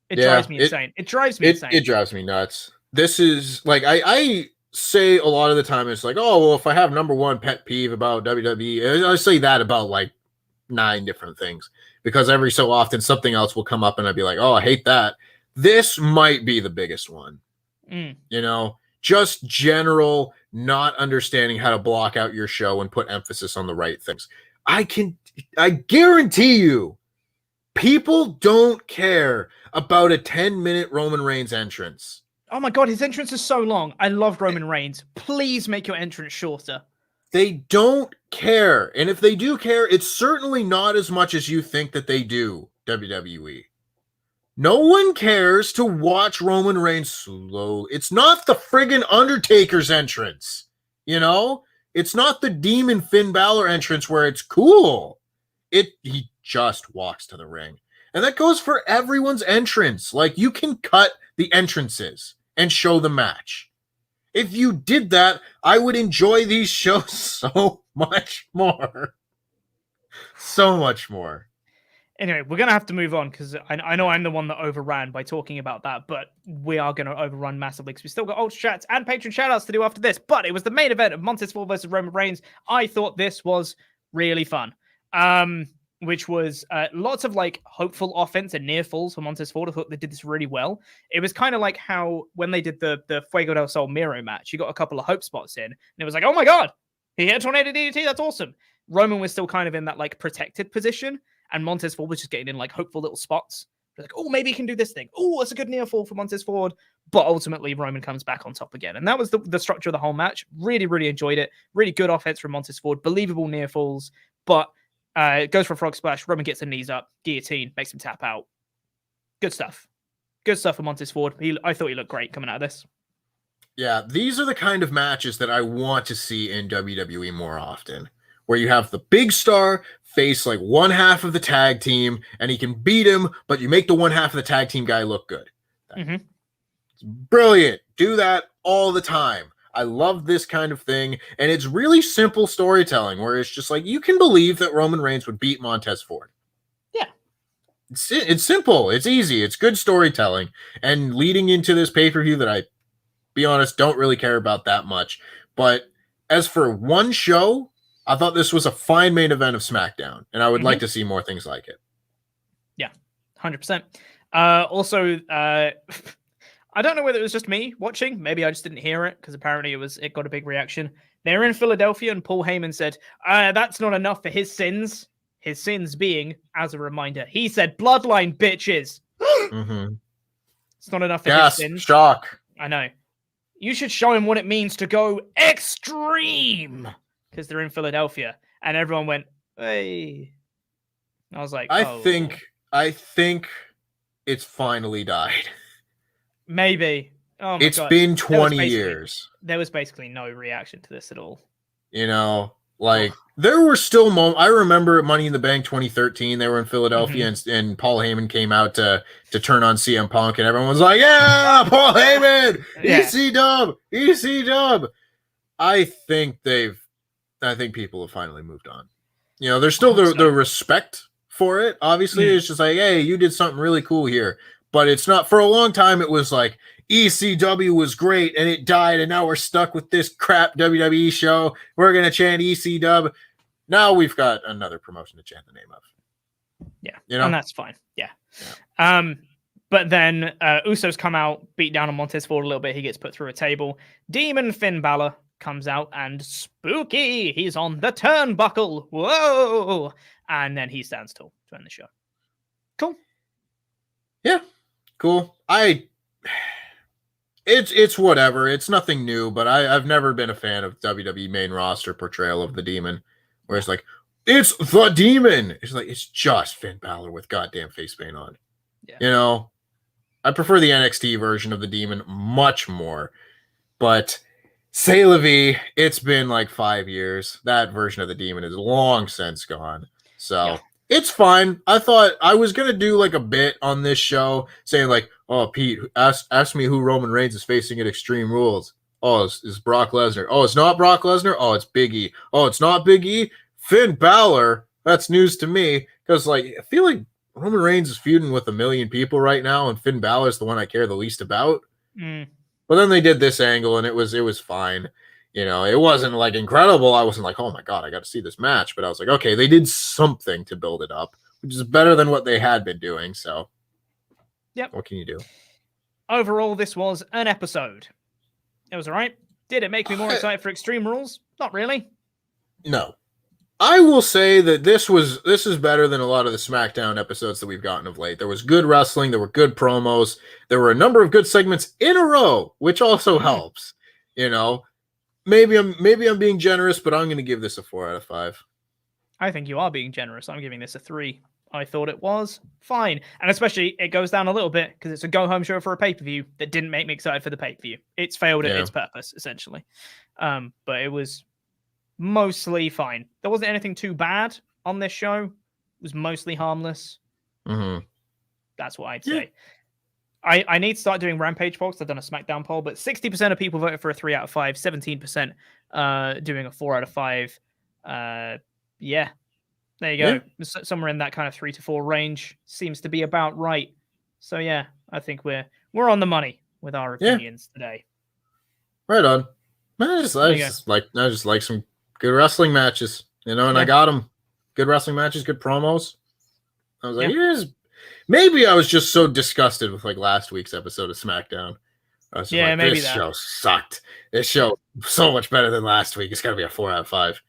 It drives me insane. It drives me insane. It drives me nuts. This is... Like, I say a lot of the time, it's like, oh, well, if I have number one pet peeve about WWE, I say that about like 9 different things because every so often something else will come up and I'd be like, oh, I hate that. This might be the biggest one. You know, just general not understanding how to block out your show and put emphasis on the right things. I guarantee you, people don't care about a 10-minute Roman Reigns entrance. Oh my god, his entrance is so long. I love Roman Reigns. Please make your entrance shorter. They don't care. And if they do care, it's certainly not as much as you think that they do, WWE. No one cares to watch Roman Reigns slow. It's not the friggin' Undertaker's entrance. You know? It's not the Demon Finn Balor entrance where it's cool. He just walks to the ring. And that goes for everyone's entrance. Like, you can cut the entrances and show the match. If you did that, I would enjoy these shows so much more. So much more. Anyway, we're going to have to move on because I know I'm the one that overran by talking about that, but we are going to overrun massively because we still got Ultrachats and Patreon shoutouts to do after this. But it was the main event of Montez Ford versus Roman Reigns. I thought this was really fun, which was lots of like hopeful offense and near falls for Montez Ford. I thought they did this really well. It was kind of like how when they did the Fuego del Sol Miro match, you got a couple of hope spots in, and it was like, oh my God, he hit a tornado DDT. That's awesome. Roman was still kind of in that like protected position. And Montez Ford was just getting in like hopeful little spots. Like, oh, maybe he can do this thing. Oh, it's a good near fall for Montez Ford. But ultimately, Roman comes back on top again. And that was the structure of the whole match. Really, really enjoyed it. Really good offense from Montez Ford. Believable near falls. But it goes for a frog splash. Roman gets the knees up. Guillotine. Makes him tap out. Good stuff. Good stuff for Montez Ford. I thought he looked great coming out of this. Yeah, these are the kind of matches that I want to see in WWE more often. Where you have the big star face like one half of the tag team and he can beat him, but you make the one half of the tag team guy look good. Mm-hmm. It's brilliant. Do that all the time. I love this kind of thing. And it's really simple storytelling where it's just like, you can believe that Roman Reigns would beat Montez Ford. Yeah. It's simple. It's easy. It's good storytelling. And leading into this pay-per-view that I, be honest, don't really care about that much. But as for one show, I thought this was a fine main event of SmackDown, and I would like to see more things like it. Yeah, 100%. Also, I don't know whether it was just me watching. Maybe I just didn't hear it because apparently it got a big reaction. They were in Philadelphia, and Paul Heyman said, that's not enough for his sins. His sins being, as a reminder, he said, bloodline, bitches. Mm-hmm. It's not enough for his sins. Shock. I know. You should show him what it means to go extreme. Because they're in Philadelphia, and everyone went, "Hey!" I was like, I think it's finally died. Maybe. Oh my it's God. Been 20 years. There was basically no reaction to this at all. You know, like there were still moments. I remember at Money in the Bank 2013, they were in Philadelphia, and Paul Heyman came out to turn on CM Punk, and everyone was like, "Yeah, Paul Heyman, EC Dub." I think people have finally moved on. You know, there's still the respect for it. Obviously, it's just like, hey, you did something really cool here. But it's not, for a long time, it was like, ECW was great and it died, and now we're stuck with this crap WWE show. We're going to chant EC Dub. Now we've got another promotion to chant the name of. Yeah. You know? And that's fine. Yeah. But then Usos come out, beat down on Montez Ford a little bit. He gets put through a table. Demon Finn Balor comes out and spooky. He's on the turnbuckle. Whoa! And then he stands tall to end the show. Cool. Yeah, cool. It's whatever. It's nothing new, but I've never been a fan of WWE main roster portrayal of the Demon, where it's like, it's the Demon. It's like, it's just Finn Balor with goddamn face paint on. Yeah. You know, I prefer the NXT version of the Demon much more, but c'est la vie, it's been like 5 years. That version of the Demon is long since gone. So it's fine. I thought I was going to do like a bit on this show saying like, oh, Pete, ask me who Roman Reigns is facing at Extreme Rules. Oh, it's Brock Lesnar. Oh, it's not Brock Lesnar. Oh, it's Big E. Oh, it's not Big E. Finn Balor. That's news to me because like I feel like Roman Reigns is feuding with a million people right now, and Finn Balor is the one I care the least about. But then they did this angle, and it was fine. You know, it wasn't like incredible. I wasn't like, oh my God, I got to see this match. But I was like, okay, they did something to build it up, which is better than what they had been doing. So, what can you do? Overall, this was an episode. It was all right. Did it make me more excited for Extreme Rules? Not really. No. I will say that this is better than a lot of the SmackDown episodes that we've gotten of late. There was good wrestling, there were good promos, there were a number of good segments in a row, which also helps. You know, maybe I'm being generous, but I'm going to give this a 4 out of 5. I think you are being generous. I'm giving this a 3. I thought it was fine. And especially it goes down a little bit because it's a go-home show for a pay-per-view that didn't make me excited for the pay-per-view. It's failed at its purpose, essentially. But it was mostly fine. There wasn't anything too bad on this show. It was mostly harmless. Mm-hmm. That's what I'd say. I need to start doing Rampage polls. I've done a SmackDown poll, but 60% of people voted for a 3 out of 5, 17% doing a 4 out of 5. Yeah, there you go. Yeah. Somewhere in that kind of 3 to 4 range seems to be about right. So yeah, I think we're on the money with our opinions today. Right on. I just like some good wrestling matches, you know, and I got them. Good wrestling matches, good promos. I was like, maybe I was just so disgusted with like last week's episode of SmackDown. I was just like, maybe this show sucked. This show so much better than last week. It's got to be a 4 out of 5.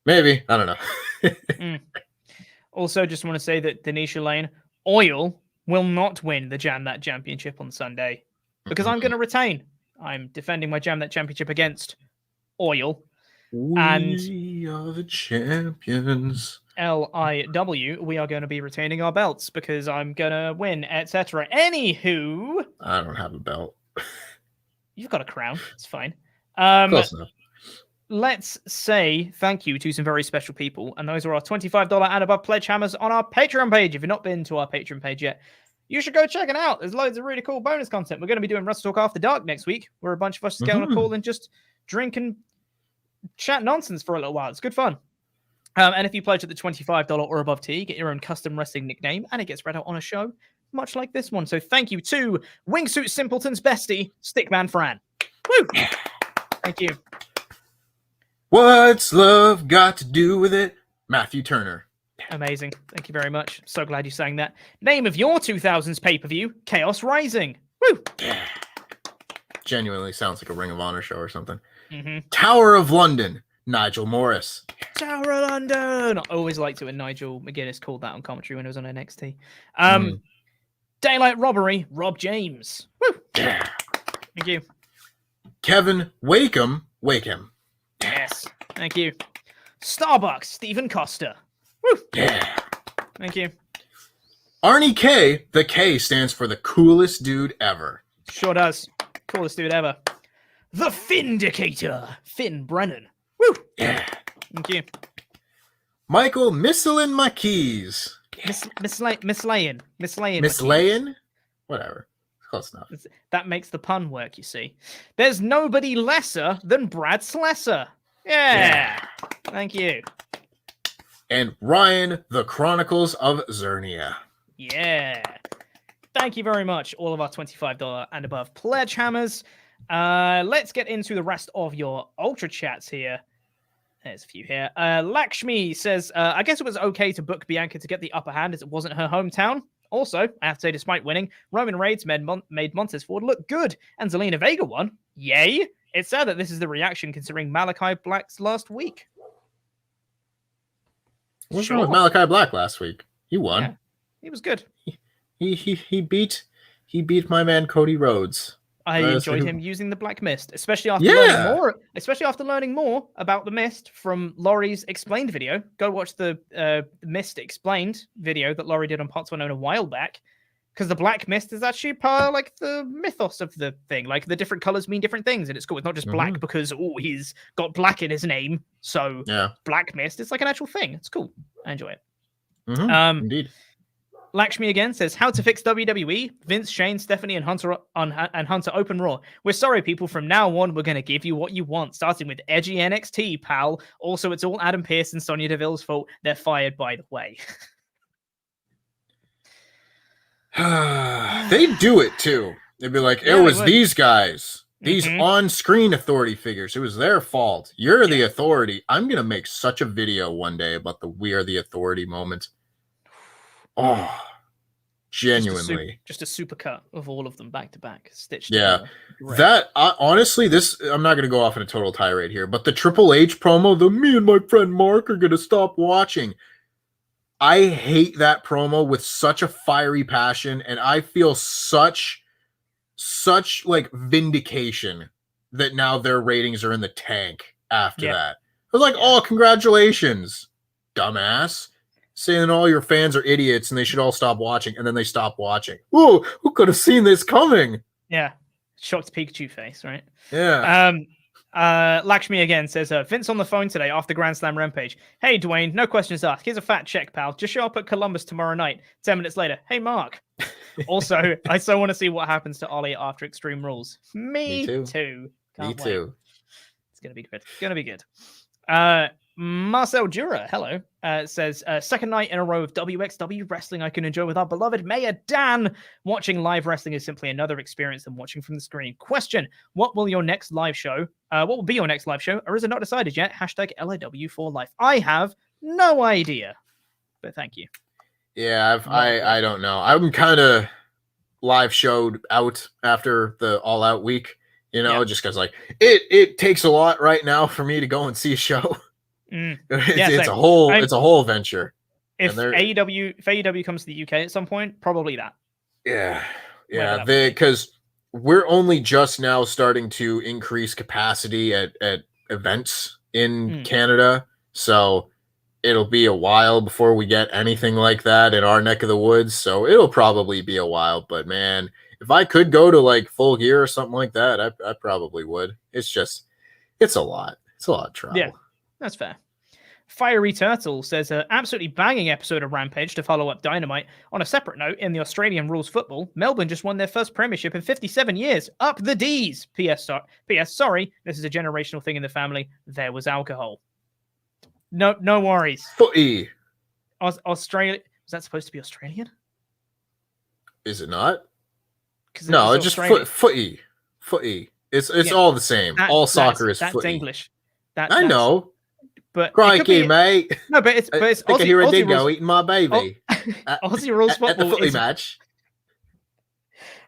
Maybe. I don't know. Also, just want to say that Denisha Lane, Oil, will not win the Jam That Championship on Sunday because I'm going to retain. I'm defending my Jam That Championship against Oil. We are the champions. LIW, we are going to be retaining our belts because I'm going to win, etc. Anywho. I don't have a belt. You've got a crown. It's fine. Close enough. Let's say thank you to some very special people. And those are our $25 and above pledge hammers on our Patreon page. If you've not been to our Patreon page yet, you should go check it out. There's loads of really cool bonus content. We're going to be doing WrestleTalk After Dark next week, where a bunch of us get on a call and just drink and chat nonsense for a little while. It's good fun. And if you pledge at the $25 or above tier, you get your own custom wrestling nickname, and it gets read out on a show, much like this one. So thank you to Wingsuit Simpleton's bestie, Stickman Fran. Woo! Thank you. What's love got to do with it? Matthew Turner. Amazing. Thank you very much. So glad you sang that. Name of your 2000s pay-per-view, Chaos Rising. Woo! Yeah. Genuinely sounds like a Ring of Honor show or something. Mm-hmm. Tower of London, Nigel Morris. Tower of London. I always liked it when Nigel McGuinness called that on commentary when it was on NXT. Daylight Robbery, Rob James. Woo! Yeah. Thank you. Kevin Wakeham. Yes. Thank you. Starbucks, Stephen Costa. Woo! Yeah. Thank you. Arnie K. The K stands for the coolest dude ever. Sure does. Coolest dude ever. The Findicator, Finn Brennan. Woo! Yeah. Thank you. Michael Misselin Makees. Mislayan. Whatever. Close enough. That makes the pun work, you see. There's nobody lesser than Brad Slesser. Yeah. Thank you. And Ryan, the Chronicles of Zernia. Yeah. Thank you very much, all of our $25 and above pledge hammers. Let's get into the rest of your Ultra Chats here. There's a few here. Lakshmi says, I guess it was okay to book Bianca to get the upper hand as it wasn't her hometown. Also, I have to say, despite winning, Roman Reigns made Montez Ford look good, and Zelina Vega won. Yay! It's sad that this is the reaction considering Malachi Black's last week. What's wrong with Malachi Black last week? He won. Yeah, he was good. He beat my man Cody Rhodes. I enjoyed him using the Black Mist, especially after learning more about the Mist from Laurie's explained video. Go watch the Mist explained video that Laurie did on Parts Unknown a while back, because the Black Mist is actually part of, like, the mythos of the thing. Like, the different colors mean different things, and it's cool. It's not just black because he's got black in his name, so Black Mist. It's like an actual thing. It's cool. I enjoy it. Indeed. Lakshmi again says, how to fix WWE, Vince, Shane, Stephanie, and Hunter open Raw. We're sorry, people. From now on, we're going to give you what you want, starting with edgy NXT, pal. Also, it's all Adam Pearce and Sonya Deville's fault. They're fired, by the way. They do it, too. They'd be like, it was these guys, these on-screen authority figures. It was their fault. You're the authority. I'm going to make such a video one day about the We Are the Authority moment. Oh, Genuinely. Just a super cut of all of them back to back, stitched Yeah. together. Great. That honestly, I'm not going to go off in a total tirade here, but the Triple H promo, me and my friend Mark are going to stop watching. I hate that promo with such a fiery passion, and I feel such like vindication that now their ratings are in the tank after that. I was like, oh, congratulations, dumbass. Saying all your fans are idiots and they should all stop watching, and then they stop watching. Ooh, who could have seen this coming? Yeah. Shocked Pikachu face, right? Yeah. Lakshmi again says, Vince on the phone today after Grand Slam Rampage. Hey, Dwayne, no questions asked. Here's a fat check, pal. Just show up at Columbus tomorrow night. 10 minutes later, hey, Mark. Also, I so want to see what happens to Ollie after Extreme Rules. Me too. Me too. It's going to be good. It's going to be good. Marcel Dura, hello, says, second night in a row of WXW wrestling I can enjoy with our beloved Mayor Dan. Watching live wrestling is simply another experience than watching from the screen. Question, what will be your next live show, or is it not decided yet? Hashtag LIW for life. I have no idea, but thank you. Yeah, I don't know. I'm kind of live showed out after the All Out week, just because like it takes a lot right now for me to go and see a show. It's a whole venture. If AEW comes to the UK at some point, probably that. Yeah, because we're only just now starting to increase capacity at events in Canada, so it'll be a while before we get anything like that in our neck of the woods. So it'll probably be a while, but man, if I could go to like Full Gear or something like that, I probably would. It's a lot. It's a lot of travel. Yeah, that's fair. Fiery Turtle says, absolutely banging episode of Rampage to follow up Dynamite. On a separate note, in the Australian rules football, Melbourne just won their first premiership in 57 years. Up the D's. P.S. Sorry, this is a generational thing in the family. There was alcohol. No worries. Footy. Australia. Was that supposed to be Australian? Is it not? No, it's just footy. Footy. It's all the same. All soccer is footy. That's English. I know. But crikey, mate. No, but it's I Aussie, can hear a Aussie dingo rules, eating my baby. Aussie rules football at the footy match.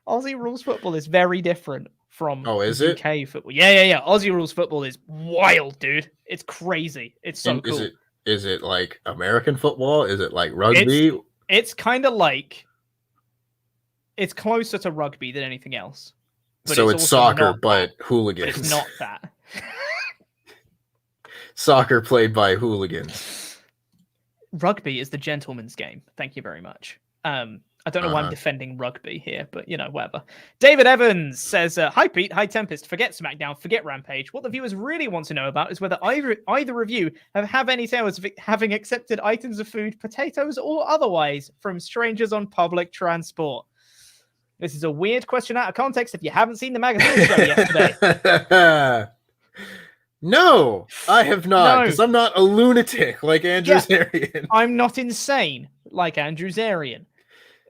Aussie rules football is very different from UK football. Yeah. Aussie rules football is wild, dude. It's crazy. It's so cool. Is it like American football? Is it like rugby? It's kind of like, it's closer to rugby than anything else. So it's soccer, but hooligans. But it's not that. Soccer played by hooligans. Rugby is the gentleman's game. Thank you very much. I don't know why I'm defending rugby here, but whatever. David Evans says, hi Pete, hi Tempest, forget SmackDown, forget Rampage. What the viewers really want to know about is whether either of you have any tales of having accepted items of food, potatoes or otherwise, from strangers on public transport. This is a weird question out of context if you haven't seen the magazine show yesterday. No, I have not, because I'm not a lunatic like Andrew Zarian. I'm not insane like Andrew Zarian.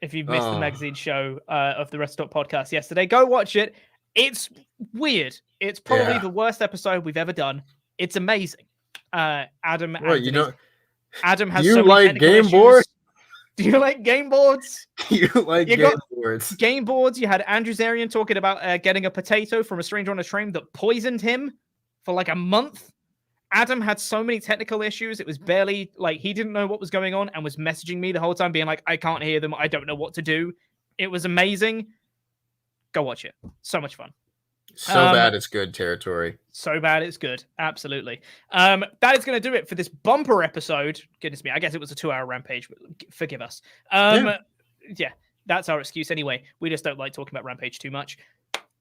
If you've missed the magazine show of the WrestleTalk podcast yesterday, go watch it. It's weird. It's probably the worst episode we've ever done. It's amazing. Adam has you so many like game issues. boards? Do you like game boards? You like game boards? Game boards. You had Andrew Zarian talking about getting a potato from a stranger on a train that poisoned him for like a month. Adam had so many technical issues. It was barely like he didn't know what was going on and was messaging me the whole time being like, I can't hear them. I don't know what to do. It was amazing. Go watch it. So much fun. So bad it's good territory. So bad it's good. Absolutely. That is going to do it for this bumper episode. Goodness me. I guess it was a 2-hour Rampage. Forgive us. Yeah, that's our excuse anyway. We just don't like talking about Rampage too much.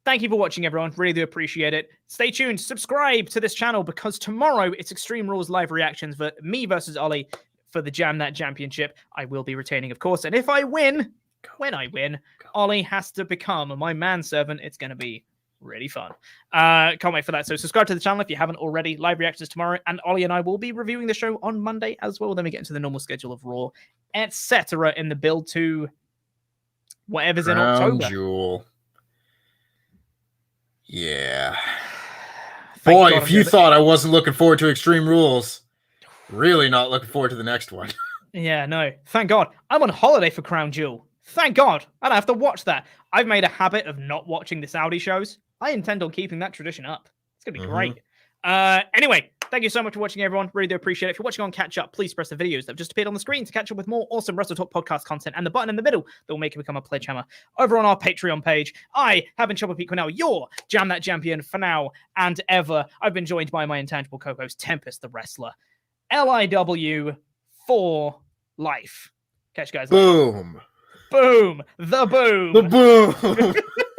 Thank you for watching, everyone. Really do appreciate it. Stay tuned. Subscribe to this channel because tomorrow it's Extreme Rules live reactions for me versus Ollie for the Jam That Championship. I will be retaining, of course. And if I win, Ollie has to become my manservant. It's going to be really fun. Can't wait for that. So subscribe to the channel if you haven't already. Live reactions tomorrow. And Ollie and I will be reviewing the show on Monday as well. Then we get into the normal schedule of Raw, etc. in the build to whatever's in October. Jewel. Yeah. Boy, if you thought I wasn't looking forward to Extreme Rules, really not looking forward to the next one. Yeah, no. Thank God. I'm on holiday for Crown Jewel. Thank God. I don't have to watch that. I've made a habit of not watching the Saudi shows. I intend on keeping that tradition up. It's going to be great. Anyway, thank you so much for watching, everyone. Really do appreciate it. If you're watching on Catch Up, please press the videos that have just appeared on the screen to catch up with more awesome WrestleTalk podcast content and the button in the middle that will make you become a pledge hammer over on our Patreon page. I have been Chopper Pete Cornell, your Jam That Champion for now and ever. I've been joined by my intangible co-host, Tempest the Wrestler. LIW for life. Catch you guys later. Boom. Boom. The boom. The boom.